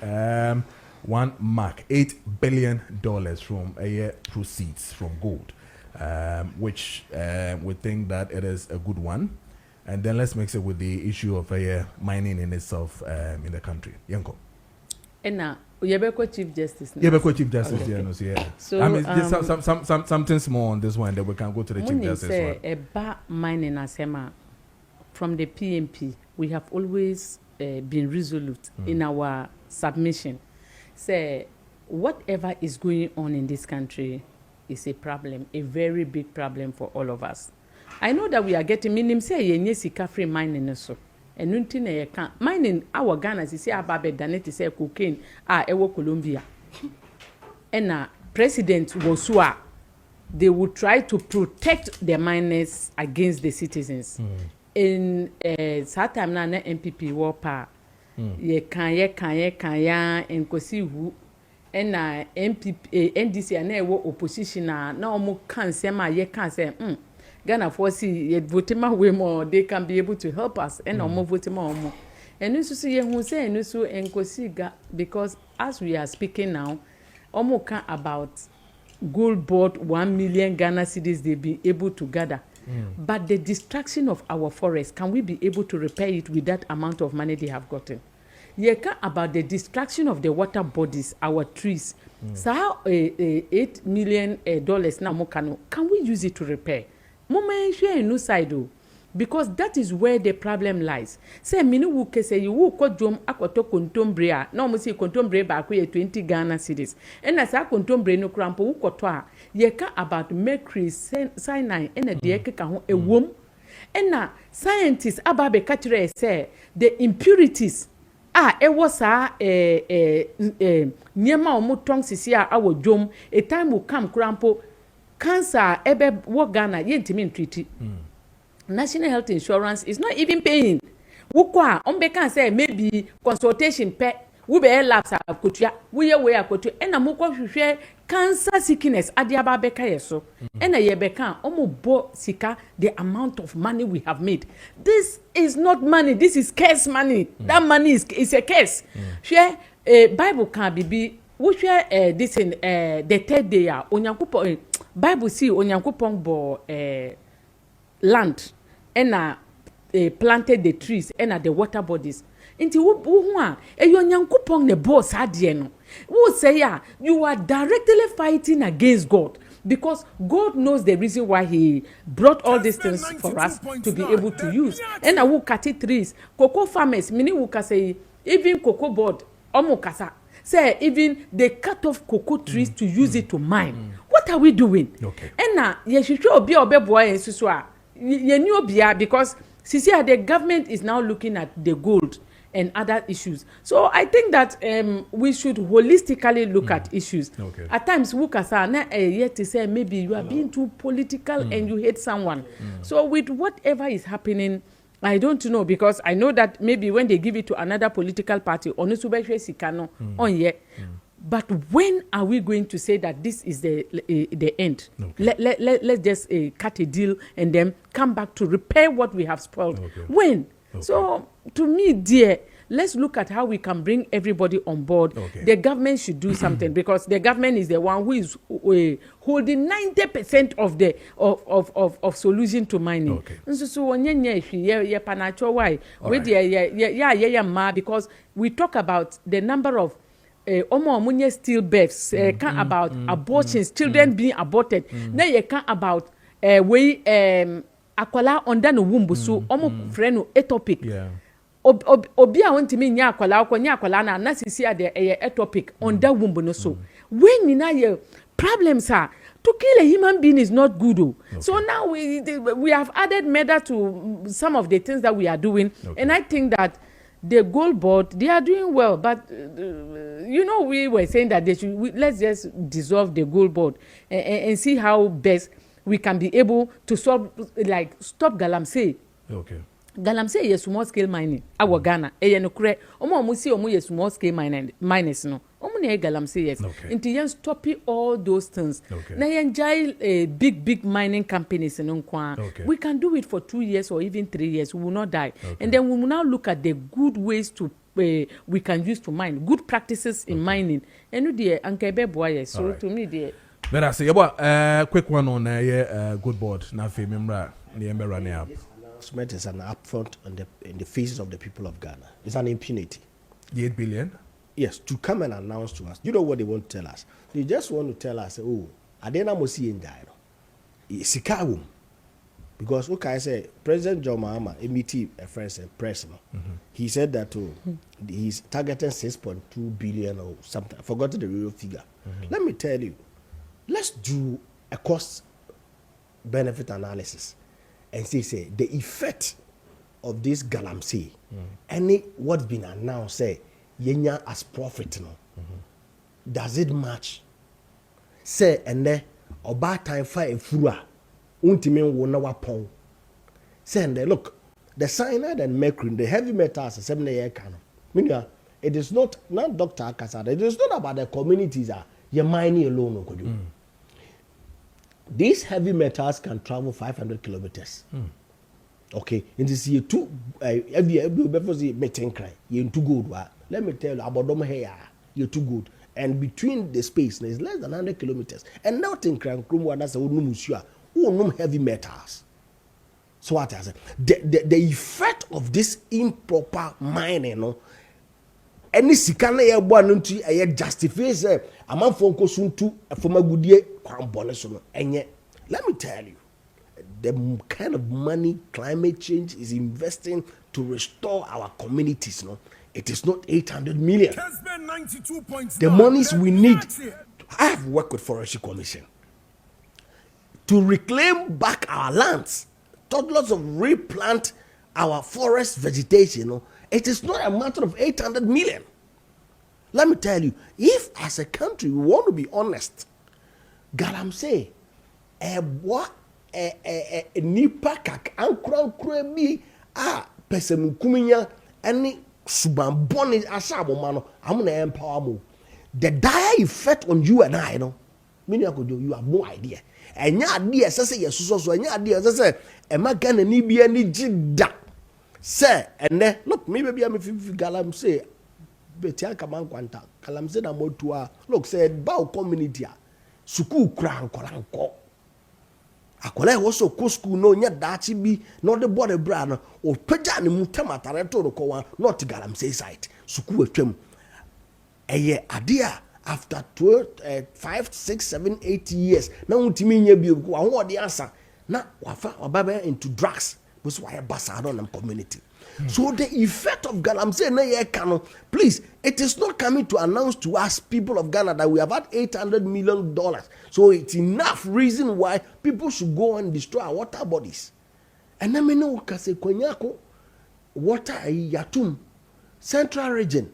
$1 mark, $8 billion from a year proceeds from gold, which we think that it is a good one. And then let's mix it with the issue of mining in itself in the country. Yanko. And now, Yebeko Chief Justice. Yebeko Chief Justice, okay. Yeah. So, I mean, just something small on this one that we can go to the Chief Justice. Say a bar mining asema from the PMP, we have always been resolute in our submission. Say whatever is going on in this country is a problem, a very big problem for all of us. I know that we are getting minim say yenye sika free mining so. And nothing na can mining our Ghana say ababe daneti say cocaine ewo Colombia. And President Wosua, they would try to protect the miners against the citizens. In that time na NPP war pa ye kan ya enkosi hu na NPP NDC na ewo opposition na omo kan sema ye kan say Ghana for see ye vote ma we more they can be able to help us and omo vote ma omo and you see ye hu say no so enkosi ga because as we are speaking now omo kan about gold board 1 million Ghana cedis they be able to gather. But the destruction of our forests, can we be able to repair it with that amount of money they have gotten? Yeka about the destruction of the water bodies, our trees. So how $8 million now can we use it to repair? Moment share no side because that is where the problem lies. Say mini wu kese you wu ko jom akoto kontombre a na mo say kontombre ba ko 20 Ghana cedis. And as a kontombre no krampo wu koto a ye ka about mercury cyanide and the ekeka ho ewom. And na scientists ababe katire say the impurities ewo sa niema omo tong sisi a awo jom a time will come krampo cancer ebe wo Ghana ye ntimi treat. National health insurance is not even paying. Wukwa ombe can say maybe consultation pe we be labs akotua we ye we akotua ena mukwa hwehwe cancer sickness adiaba beka yeso ena ye beka omo bo sika the amount of money we have made. This is not money, this is curse money. That money is a curse. Share Bible can be we share this in the third day onyankopon Bible see onyankopon bo land and planted the trees and the water bodies. Inti wu a nyankopon ne boss adie no. Who say you are directly fighting against God because God knows the reason why he brought all these things for us to be able to use. And who cut trees, cocoa farmers, many who can say even cocoa board omo kasa say even they cut off cocoa trees to use it to mine. What are we doing? Okay. And now ye should obi boy and so ye knew obia because the government is now looking at the gold and other issues. So I think that we should holistically look at issues. Okay. At times, wukasa yet to say maybe you are being too political and you hate someone. So with whatever is happening, I don't know because I know that maybe when they give it to another political party, but when are we going to say that this is the end? Okay. Let's just cut a deal and then come back to repair what we have spoiled. Okay. When? Okay. So to me, dear, let's look at how we can bring everybody on board. Okay. The government should do something because the government is the one who is holding 90% of the of solution to mining. Okay. Because we talk about the number of still births, can about abortions, children being aborted. Now you can about akwala under no womb so friend etopic. Yeah. Obi a want me nya akwala na sisi ade etopic under womb no so. When you know problems are to kill a human being is not good. Okay. So now we have added murder to some of the things that we are doing, and I think that the gold board, they are doing well, but we were saying that they should let's just dissolve the gold board and see how best. we can be able to stop galamsey. Okay. Galamsey is small scale mining. Our Ghana, no correct. Omo see omo small scale miners no. Omo na galamsey yes. Into yen stopping all those things. Na yen jai big mining companies in Nkwa. We can do it for 2 years or even 3 years. We will not die. And then we will now look at the good ways to we can use to mine, good practices in mining. And you dear Ankebe boy. So right. To me dear. But I say about quick one on good board. Now for member the running up. Is an upfront in the faces of the people of Ghana. It's an impunity. The 8 billion? Yes, to come and announce to us. You know what they want to tell us? They just want to tell us, oh, Adena Mosi in Dino. Sikawum. Because, okay, I say, President John Mahama, MET, a friend and president, he said that he's targeting 6.2 billion or something. I forgot the real figure. Let me tell you, let's do a cost benefit analysis. And say the effect of this galamsey, any what's been announced, say yenya as profit no, does it match? Say and then about time for a fura, untimen wona wapon. Say and look, the cyanide and mercury, the heavy metals, 7 year canon. Meaning, it is not Dr. Akasada. It is not about the communities that you're mining alone. These heavy metals can travel 500 kilometers. Okay, and this year too. Before the meeting cry, you're too good. Let me tell you about them here. You're too good, and between the space there is less than 100 kilometers. And now think crank room one that's a no heavy metals. So what I said, the effect of this improper mining, no. Any sikana ya bwa nunti ya justify say amanfo nkosuntu afomagudie kwambone so no enye. Let me tell you, the kind of money climate change is investing to restore our communities, no, it is not 800 million. The monies we need. I have worked with Forestry Commission to reclaim back our lands, lots of replant our forest vegetation, no. It is not a matter of 800 million. Let me tell you, if as a country we want to be honest, galamsey, nipa kak ankura bi a person kuminya any subamboni asabo mano, I'm gonna empower mo. The dire effect on you and I, no, meaning you have no idea. And your idea says yes, so and your idea says, am I gonna need be any jida? Say, and then look, maybe I'm if galamsey. Betia kaman kwanta galamsey na motua look said bow community suku kran koranko akola wo so ko school no nya dachi bi no the body bra no o peja ne mutamatare to ko wa not galamsey site suku atwam eye adea after 5 6 7 8 years na untimi nya bi ko ho de answer na wafa obaba into drugs was why basado na community. So the effect of galamsey na ye kano, please, it is not coming to announce to us people of Ghana that we have had $800 million. So it's enough reason why people should go and destroy our water bodies. And then me know kase kwenyako water yatum central region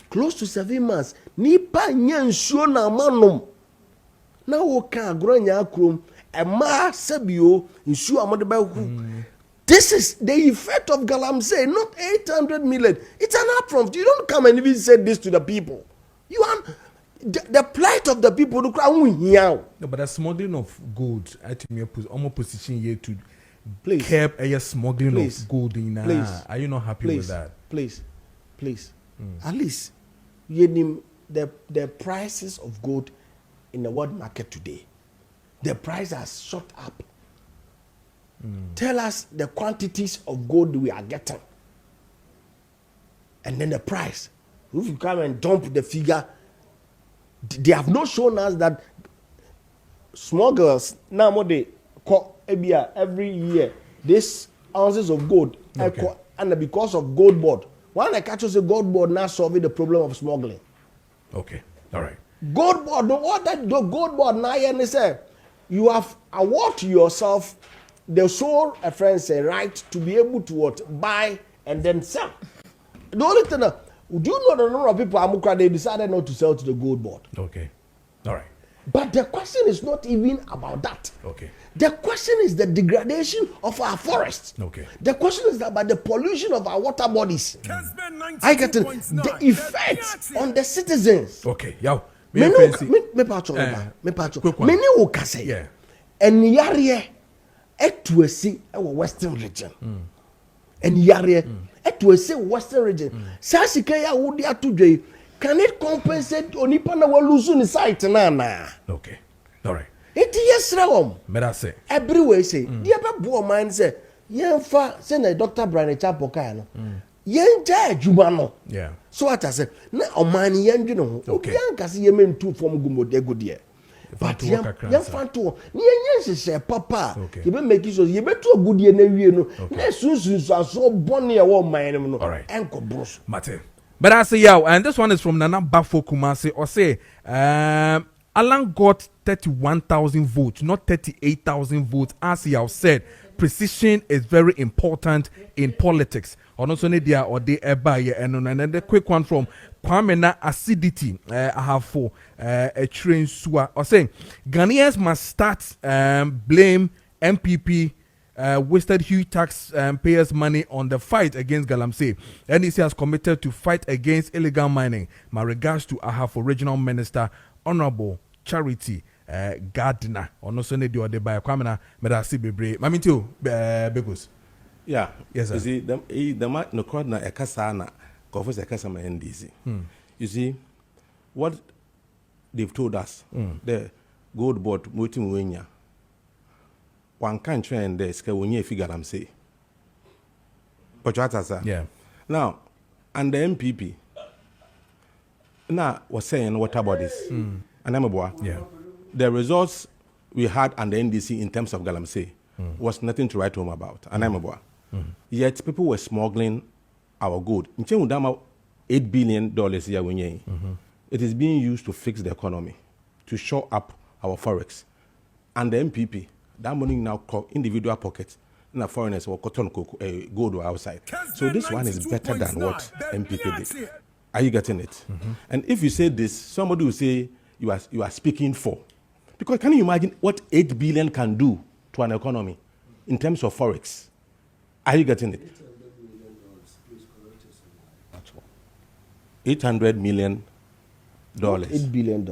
close to 7 months nipa nyansuo na manom na wo ka agronya akrom ema sabio nsuo amode ba hu. This is the effect of galamsey, not 800 million. It's an upfront. You don't come and even say this to the people. You are the plight of the people. No, but the smuggling of gold, I think almost position here to curb a smuggling of gold in. Are you not happy with that? Please. At least the prices of gold in the world market today, the price has shot up. Tell us the quantities of gold we are getting, and then the price. If you come and dump the figure, they have not shown us that smugglers now what they call every year this ounces of gold, and because of gold board. When I catch us a gold board now solving the problem of smuggling. Okay, all right. Gold board, what that the gold board now and say you have award to yourself the sole right to be able to buy and then sell. The only thing, do you know the number of people they decided not to sell to the gold board? Okay, all right. But the question is not even about that. Okay. The question is the degradation of our forests. Okay. The question is about the pollution of our water bodies. I get it. The effects on the citizens. Okay, yo. Many will say, Yeah. and yare etuesi our western region. And yare etuesi western region. Sasikaya would ya today. Can it compensate onipa na wa lose in sight na? Okay. All right. It yes rawom. But I say. Everywhere say, dear bo mind say, yen fa say na Dr. Brian Chapoka no. Yen ja adwuma no. Yeah. So what I say, na omani yen dwene ho. Okay. Obian kase yen mentu form gumode godie. But yen fan to yen share papa. Okay. You be make it so you betu godie na wie no. Na sunsun so bone e wo man no. All right. Enko bros. Mate. But I say, yeah, and this one is from Nana Bafo Kumasi. Or say, Alan got 31,000 votes, not 38,000 votes. As he has said, precision is very important in politics. Or not only there or they and then the quick one from Kwame Acidity. I have for a train sewer. Or saying, Ghanaians must start blame NPP. Wasted huge tax payers' money on the fight against Galamsey. NDC has committed to fight against illegal mining. My regards to Ahafo Regional Minister, Honorable Charity Gardner. Onosone di ode by Kwamena Medasi Bebre. Mami too, Begos. Yeah. Yes, sir. You see, the no crowd na ekasa na confess ekasa ma NDC. You see, what they've told us, the gold board multi wenya. One can't train this because when you figure I'm say. But what sir? Yeah. Now, and the MPP now was saying what about this? And I'm a boy. Yeah. The results we had and the NDC in terms of Galamsey was nothing to write home about. And I'm a boy. Yet people were smuggling our gold. In $8 billion here when it is being used to fix the economy, to shore up our forex. And the MPP, that money now individual pockets. Now foreigners will cotton gold outside. So this one is better than what MPP did. Are you getting it? And if you say this, somebody will say you are speaking for. Because can you imagine what 8 billion can do to an economy in terms of forex? Are you getting it? $800 million. $8 billion.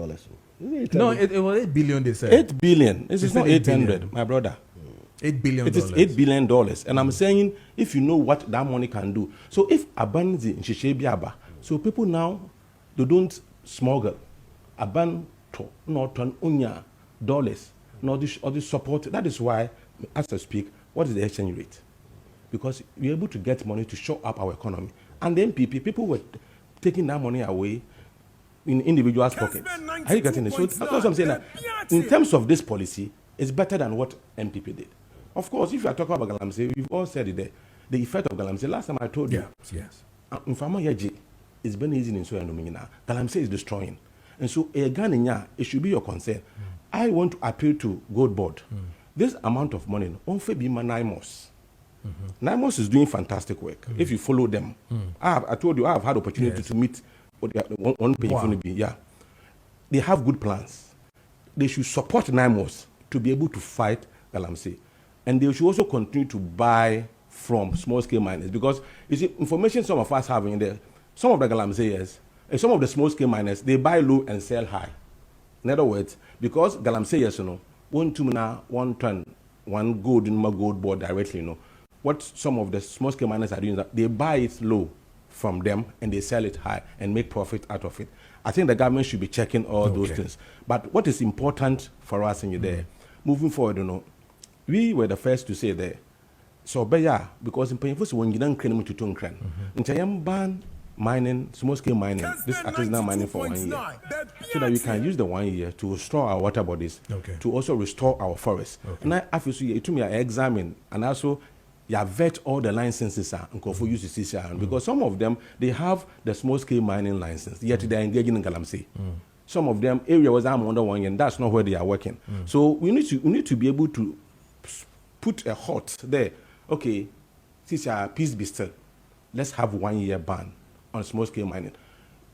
No, it was $8 billion. They said 8 billion. This is They not said 800, 8 billion. my brother. $8 billion. It is $8 billion. And I'm saying, if you know what that money can do. So if Abanzi in Shishebiaba, so people now, they don't smuggle. Aban to not on unya dollars, not this support. That is why, as I speak, what is the exchange rate? Because we're able to get money to show up our economy. And then people were taking that money away in individuals' pockets. Are you getting it? So that's what I'm saying. That in terms of this policy, it's better than what MPP did. Of course, if you are talking about Galamsey, we've all said it there. The effect of Galamsey, last time I told you, yes. in Fama Yaji, it's been easy in Soya. Galamsey is destroying. And so, Ghana, it should be your concern. I want to appeal to Gold Board. This amount of money, on Febima Naimos. Naimos is doing fantastic work. If you follow them, I told you I have had opportunity to meet one page. Yeah, they have good plans. They should support Naimos to be able to fight Galamsey, and they should also continue to buy from small-scale miners because you see, information some of us have in there. Some of the Galamseyers, and some of the small-scale miners, they buy low and sell high. In other words, because Galamseyers, one ton, one gold in my gold board directly, what some of the small-scale miners are doing is that they buy it low from them and they sell it high and make profit out of it. I think the government should be checking all those things. But what is important for us in there, moving forward, we were the first to say that. So, because in Painful, when you don't claim to turn cran, in ban mining, small-scale mining, this artisanal mining for 1 year, so that we can use the 1 year to restore our water bodies, to also restore our forests. And I obviously, to me, I examine and also vet all the licenses and use the CCR because some of them they have the small-scale mining license, yet they are engaging in Galamsey. Some of them area was under 1 year, and that's not where they are working. So we need to be able to put a halt there. Okay, CCR, peace be still. Let's have 1 year ban on small-scale mining.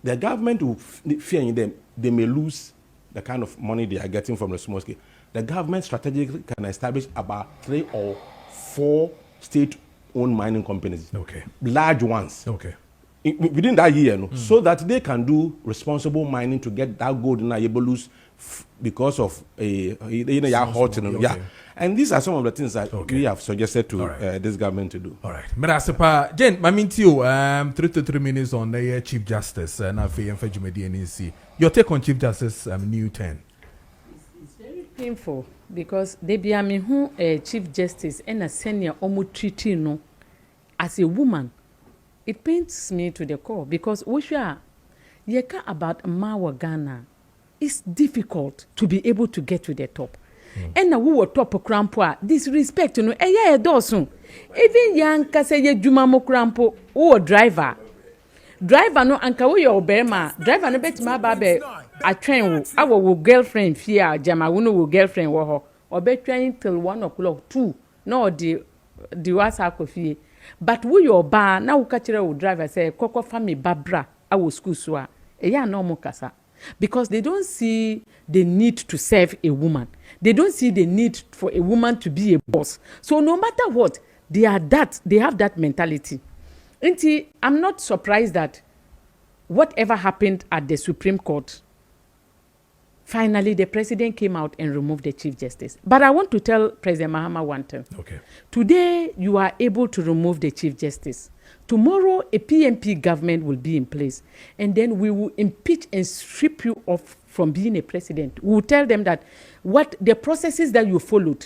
The government will fear in them, they may lose the kind of money they are getting from the small scale, the government strategically can establish about 3 or 4 state-owned mining companies, large ones. Within that year, so that they can do responsible mining to get that gold in Ayebolu's because of and these are some of the things that we have suggested to this government to do. All right. Merasepa, Jen, Mamintio, 3 to 3 minutes on the Chief Justice, and NDC. Your take on Chief Justice new 10? It's very painful because they be who Chief Justice and a senior omu treaty no as a woman. It pains me to the core because we share yeka about Mawa Ghana. It's difficult to be able to get to the top. And now we were top of crampo, disrespect, you know, a dosun. Even young Kaseye Jumamo crampo or driver. Driver no anka we your bema. Driver no bet my babe a train our girlfriend fear Jama will girlfriend wo or be train till 1 o'clock 2. No the wasa coffee. But we your bar now we catch a driver say Coco family Babra our school swa. A normal kasa. Because they don't see the need to serve a woman. They don't see the need for a woman to be a boss. So no matter what, they have that mentality. And I'm not surprised that whatever happened at the Supreme Court, finally the president came out and removed the Chief Justice. But I want to tell President Mahama one thing. Today, you are able to remove the Chief Justice. Tomorrow, a PMP government will be in place, and then we will impeach and strip you off from being a president. We will tell them that what the processes that you followed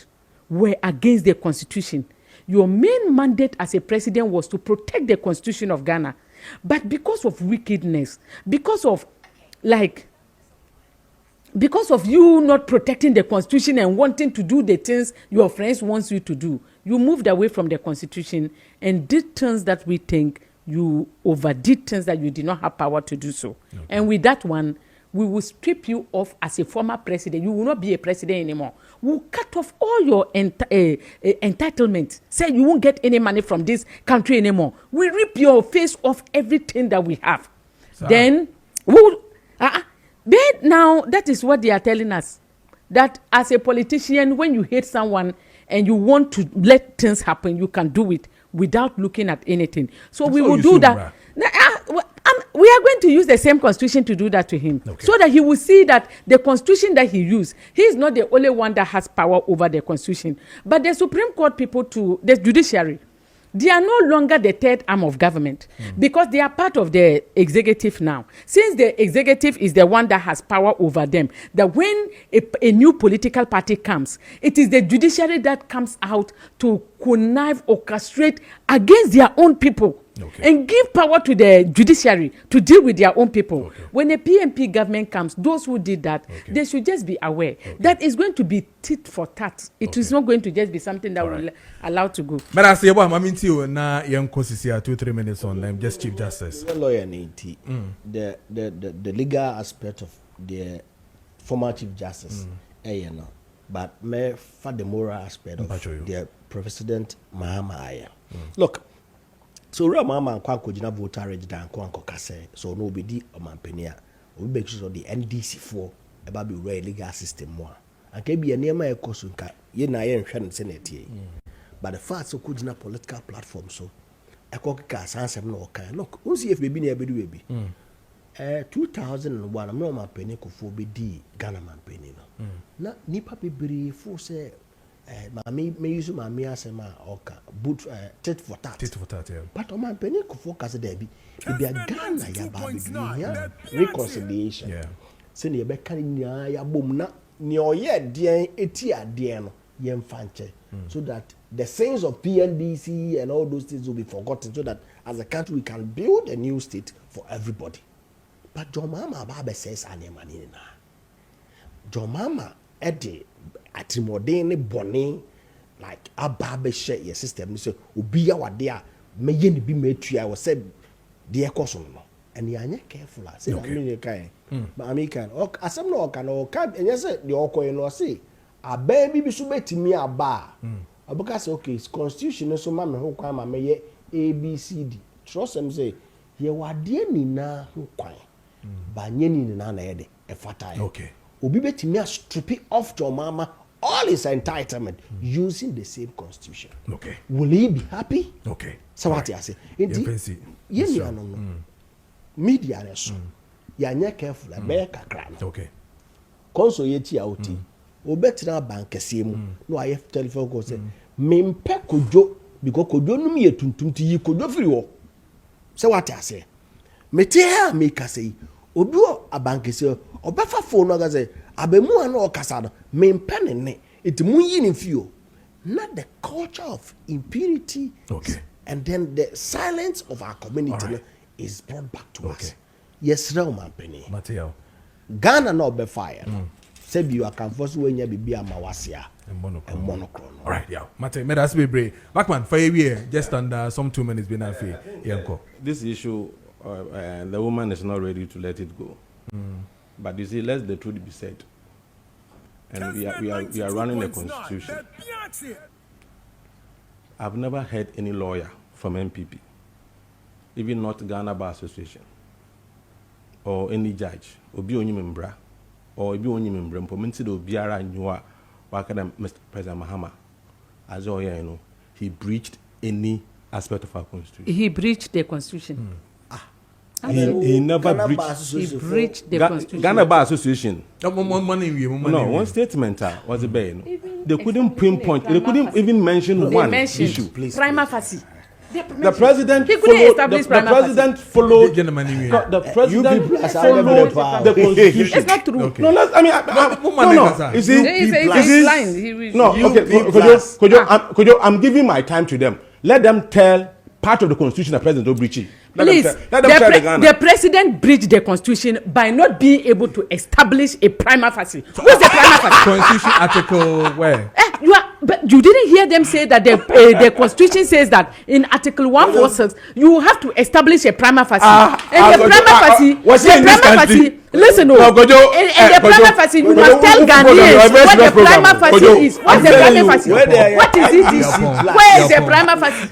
were against the Constitution. Your main mandate as a president was to protect the Constitution of Ghana. But because of wickedness, because of you not protecting the Constitution and wanting to do the things your friends want you to do, you moved away from the Constitution and did things that we think you overdid, things that you did not have power to do so. And with that one, we will strip you off as a former president. You will not be a president anymore. We'll cut off all your entitlements. Say you won't get any money from this country anymore. We rip your face off everything that we have. Then we'll... now, that is what they are telling us. That as a politician, when you hate someone and you want to let things happen, you can do it without looking at anything. So we will do that. We are going to use the same constitution to do that to him. So that he will see that the constitution that he used, he is not the only one that has power over the constitution. But the Supreme Court people too, the judiciary, they are no longer the third arm of government because they are part of the executive now. Since the executive is the one that has power over them, that when a new political party comes, it is the judiciary that comes out to connive, orchestrate against their own people. And give power to the judiciary to deal with their own people. When a PMP government comes, those who did that, they should just be aware that it's going to be tit for tat. It is not going to just be something that will allow to go. But I say, well, I'm into na young courses here 2-3 minutes on them. Just Chief Justice. Lawyer Niti, the legal aspect of the former Chief Justice, but me for the moral aspect of the President Mahama. Look. So Mama and Jina voter register and Kase, so no be the Mampenia, we make sure the NDC for about the legal system more. And can be a near my cosunka, ye na yen shan senate. But the fact so could not political platform so a coca sans no kind. Look, who's if we be near baby? 2001, I'm no Mampenia for be the Ghana Mampenia. Na nipa be for say. Me use my asema oka but tit for tat. Yeah. But on my penny could focus there be a Ghana ya baby reconciliation. Send your back ya boom na near dear etia dear yem fanche. So that the things of PNDC and all those things will be forgotten, so that as a country we can build a new state for everybody. But John Mama Baba says money na. John Mama Eddie atimodene bone like ababe share your system so obi ya wade a meye ne bi metua wo say de ekoso no and you are careful say na me kan but American ok asem no kan o kan enye say de okoye no say aba bi so betimi aba abuka say okay constitution so ma me ho kwan ma meye ABCD trust them say ye wade ni na ho kwan ba nye ni na na ye de e fatai obi betimi a strip off to mama all his entitlement using the same constitution. Okay. Will he be happy? Okay. So what I say? Indeed, media reso. Yanya careful, I bear kakra. Okay. Konso yeti auti. Obetra bank kesiemu. No I have telephone call say mempe kojo because kojo no me tuntum ti yi kojo firi wo. So what I say? Mete ha make say obi o abankese obefa phone no ga say abemu an o kasa no mempe ne it mu yi ne fio. Not the culture of impurity. Okay. And then the silence of our community is brought back to us. Yes, man penny. Mateo. Ghana no be fire. Say you can force when you be a mawasia and monochrome. All right, yeah. Mateo, may us be brave. Backman, for a year, just under some 2 minutes been after. This issue, the woman is not ready to let it go. But you see, let the truth be said. And we are running a constitution. I've never heard any lawyer from NPP, even not Ghana Bar Association, or any judge, obi only member, or obi only member, implemented the Obiara Nyua, Wakadam Mr. President Mahama, as all you know, he breached any aspect of our constitution. He breached the constitution. He never breached. He breached the constitution. Ghana Bar Association. No, one statement was a bail. They couldn't pinpoint. They couldn't even mention one issue. Prima facie. The president followed. The president followed the constitution. It's not true. Okay. No, I mean, no. You see, no. Okay, could you? I'm giving my time to them. Let them tell part of the constitution the president will breach it. Please, the president breached the constitution by not being able to establish a prima facie. What's the prima facie? Constitution article where? But you didn't hear them say that the constitution says that in Article 146 you have to establish a prima facie. And the prima facie. Listen, in the prima facie you must tell Ghanaians what the prima facie is. What's the prima facie? What is it? Where is the prima facie?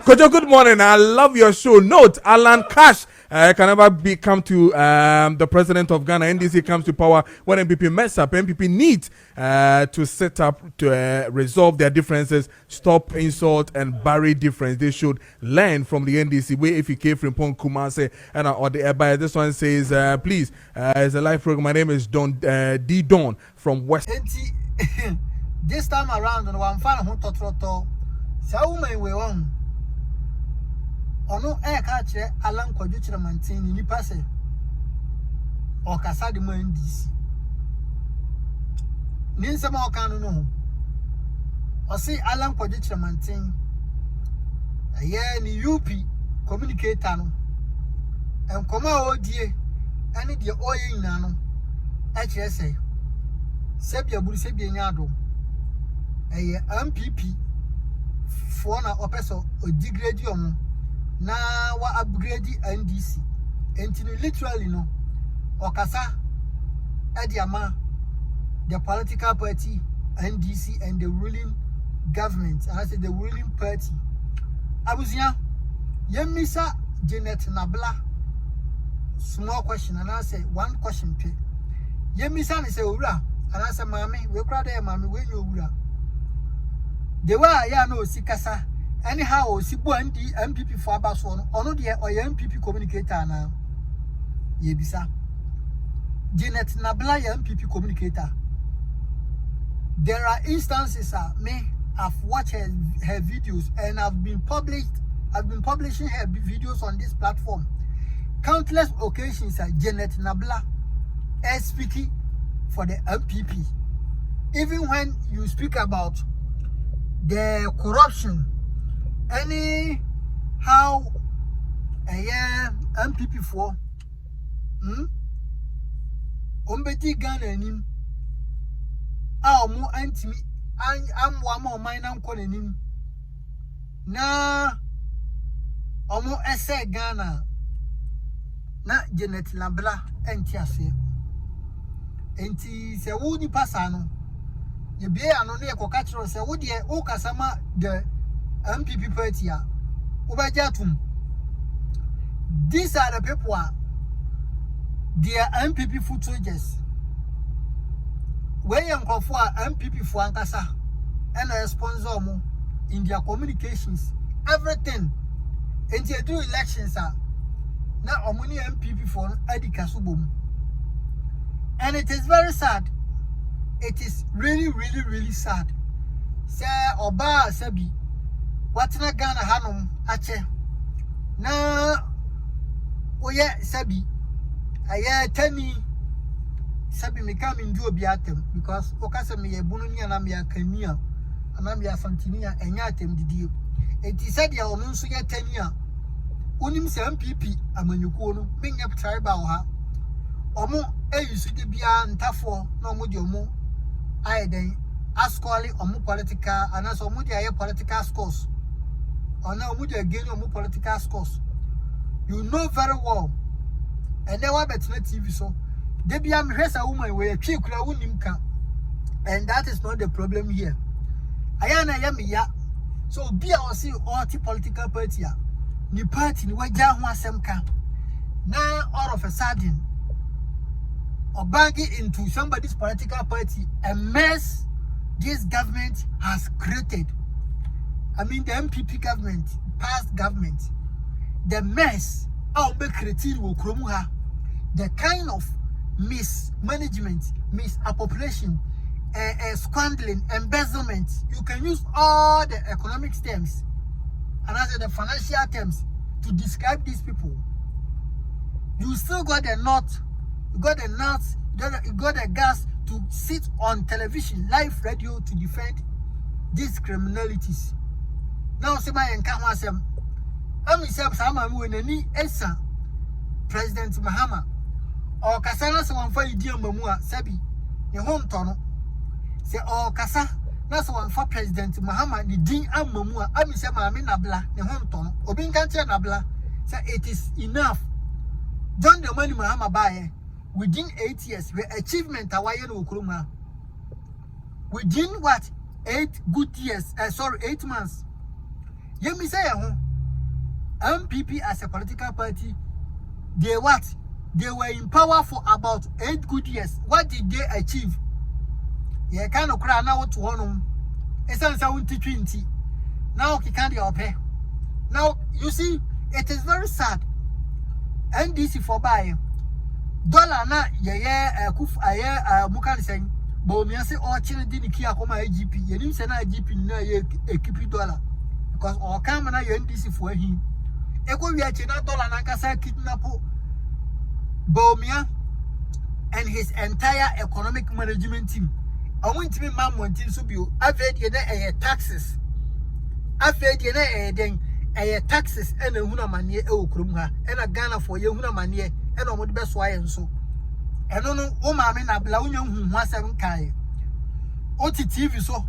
Kojo, good morning. I love your show. Note, Alan Cash can never come to the president of Ghana. NDC comes to power when NPP mess up. NPP needs to set up to resolve their differences, stop insult and bury difference. They should learn from the NDC. Where if you came from Pong Kumase and or the by this one says, please, it's a live program. My name is Don D Don from West. This time around, I'm finding Hototroto. So we on. Ono catch Alan Kwajuchira Mantini ni passe or Casadi mo NDC. Ninsa mo kanu no. O see Alan Kwajuchira Mantini. Ni UP communicator no. And come odie any the oil nano. HSA. Sebia buri sebia nyado. MPP for na opeso o degrade omo. Na wa upgrade NDC enti literally no okasa ediama the political party NDC and the ruling government, and I say the ruling party abuzia yemisa Janet Nabla small question and I say one question pe yemisa ni say owura and I say mami we kra dey mami we nyo owura the way ya no sikasa. Anyhow, Sibu and the MPP for Abason, or no, dear, or MPP communicator now. Yebisa Janet Nabla, MPP communicator. There are instances, I've watched her videos and I've been publishing her videos on this platform. Countless occasions, Janet Nabla is speaking for the MPP. Even when you speak about the corruption, how MPP for Ombeti Ghana nim mo antimi am wa mo man nam ko nanim na omo ese Ghana na Janet Nabla enti ase enti se wo ni pasa no ye bia ano ne ko ka kiro se wo de o kasama de MPP party a ubajatum. These are the people their MPP foot soldiers. When you go for MPP for Ankasa and a sponsor mo in their communications, everything. And they do elections now omuni MPP for Adikasubum. And it is very sad. It is really, really, really sad. Say Oba Sabi, what's not Ghana Hanum Ache. Now, Oye Sabi, I Tani Sabi me come in do biatem because Okasa me a bununi and Amia Kemia and Amia Santinia and Yatem Didio. It is said ya on so yet 10 years. Unim se MPP amanyukono being up tribal ha. Omo used to be an tafo no modiomo. I then ascoli omo political and as omudia political scores. Or now mudia gain omo political scores. You know very well. And they were better TV so. They be am a woman where a chick nimka. And that is not the problem here. Ayana yami ya. So be our see all the political party. Ni party ni waja ho asem ka. Now all of a sudden or banging into somebody's political party, a mess this government has created. I mean the MPP government, past government, the mess the kind of mismanagement, misappropriation, squandering, embezzlement. You can use all the economic terms and also the financial terms to describe these people. You still got the nuts, you got the nuts, you got the gas to sit on television, live radio to defend these criminalities. Now, say my encounter. I'm any Esa President Mahama or Kasana someone for you, dear Mamua Sabi, your home tunnel. Say, oh, Kasa, that's one for President Mahama, the Dean and Mamua, I miss Mamma Nabla, the home tunnel, or being Kantia Nabla. Say, it is enough. John the money Mahama buy within 8 years, where achievement Hawaii Ukruma. Within what? 8 good years, 8 months. You me say, MPP as a political party, they what? They were in power for about 8 good years. What did they achieve? You kind of cry now to one. It's on 20. Now he can't pay. Now you see, it is very sad. NDC for buying dollar na mukan saying, but me say all children didn't care come IGP. You didn't say na IGP na equipe dollar because all come na NDC for him. Ego we achina dollar na kasa kidnapo Bomia and his entire economic management team. I want to be man wanting to be afraid you taxes. Afraid you taxes and a huna mania krumha and a Ghana for you huna mania and on the best way and so. And no mamma Blaunia who was 7 kai. OTTV so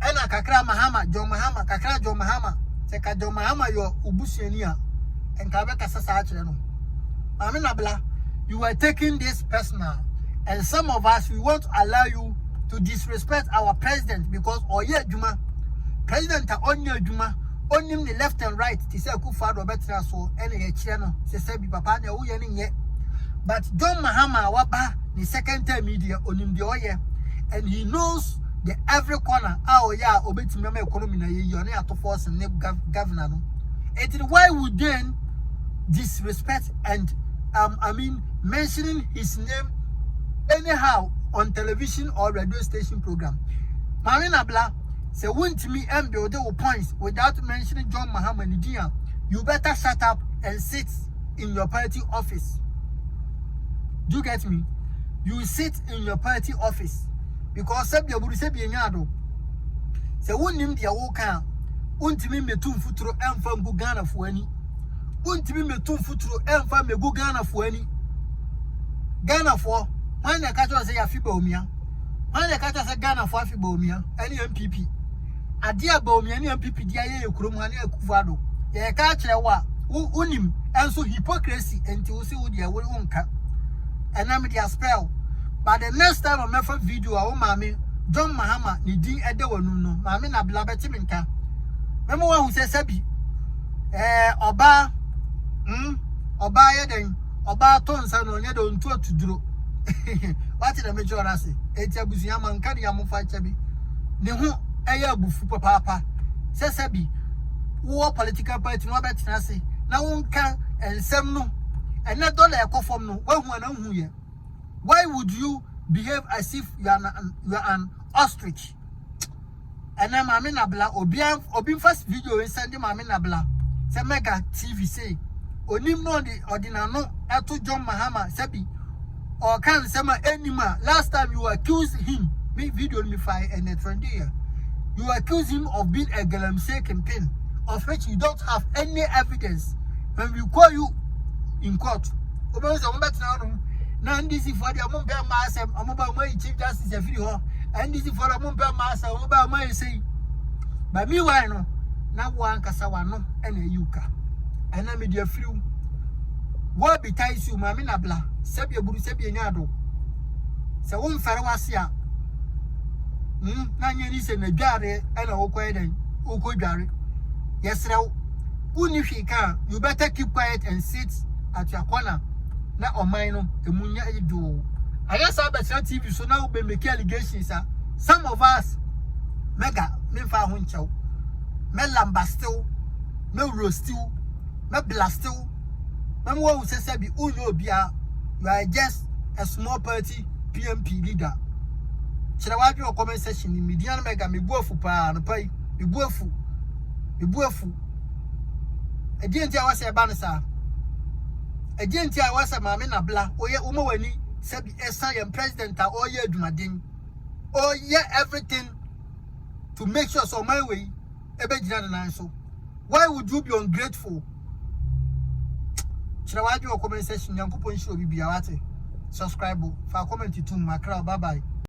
and a Kakra Mahama, John Mahama, Kakra John Mahama. Seka John Mahama your Ubusiania and Kabaka Sasachano. Aminabla, you are taking this personal, and some of us we won't allow you to disrespect our president because Oye Juma, President Onya Juma, on him the left and right, to say Kufado better so any channel, say Papa, yet. But John Mahama Waba, the second term media on him the Oye, and he knows the every corner. Oh yeah, obey to me economy you're not to force and governor. And why would then disrespect and mentioning his name anyhow on television or radio station program? Marina Bla say won't me build points without mentioning John Mahama Nidia. You better shut up and sit in your party office. Do you get me? You sit in your party office. Because Sabia would say Bienado. Say won't him the awoka, won't me two futuro and from Gugana for any. Won't me two futuro and from Gugana for any. Ghana for when the catcher say a fibomia. When the catcher say Ghana for fibomia, any MPP. A dear bomia, any MPP, dear Krumani Kuvado. Ye catcher wa, unim, and so hypocrisy until see what you won't cut. And I'm the spell. But the next time I make a video, I want Mammy John Mahama, Nidi Edewanuno, Mammy Nabla Betiminka. Memo wa hu se sabi oba oba yeden oba tonsa no nye do ntu atuduro what the major ase eti abusuya man kan ya mofa chabi ne ho eya abufu papa se sabi wo political party no betina se na wonka ensem no ene dollar ekofom no wa hu na hu ye. Why would you behave as if you are an ostrich? And then Mami Nabla obi first video send Mami Nabla say mega TV say onim no the ordinano eto John Mahama sebi or can say my anima. Last time you accused him, me video me fire and the trend here. You accuse him of being a galamsey campaign, of which you don't have any evidence. When we call you in court, now NDC for the Mumbai Massam, Amaba Chief Justice of Free NDC for the Mumbai Massam, Amaba say. But meanwhile, now one Casawano and a Yuka. And I'm media free. What betides you, Mami Nabla, Sabia Burusebi Nado. So one Farawasia. Nanya is in a jare and a Okoeden, Oko Jare. Yes, now, if you can, you better keep quiet and sit at your corner. Na omaino emunya edo ayasa betra TV so now be make allegations some of us mega me fa ho nchew me lambastil me roastil me blastil me wo say bi onyo obia you are just a small party PMP leader chira wa bi comment section ni media mega me buafu pa no pai me buafu edi ntia wa se ba no sa agenti I was a Mami Nabla, or ye umawani, sabi SIM president, or ye Dumadin, or ye everything to make sure so my way, a so. Why would you be ungrateful? Shall I do a comment section? Young Kupon show be subscribe for comment to my crowd. Bye bye.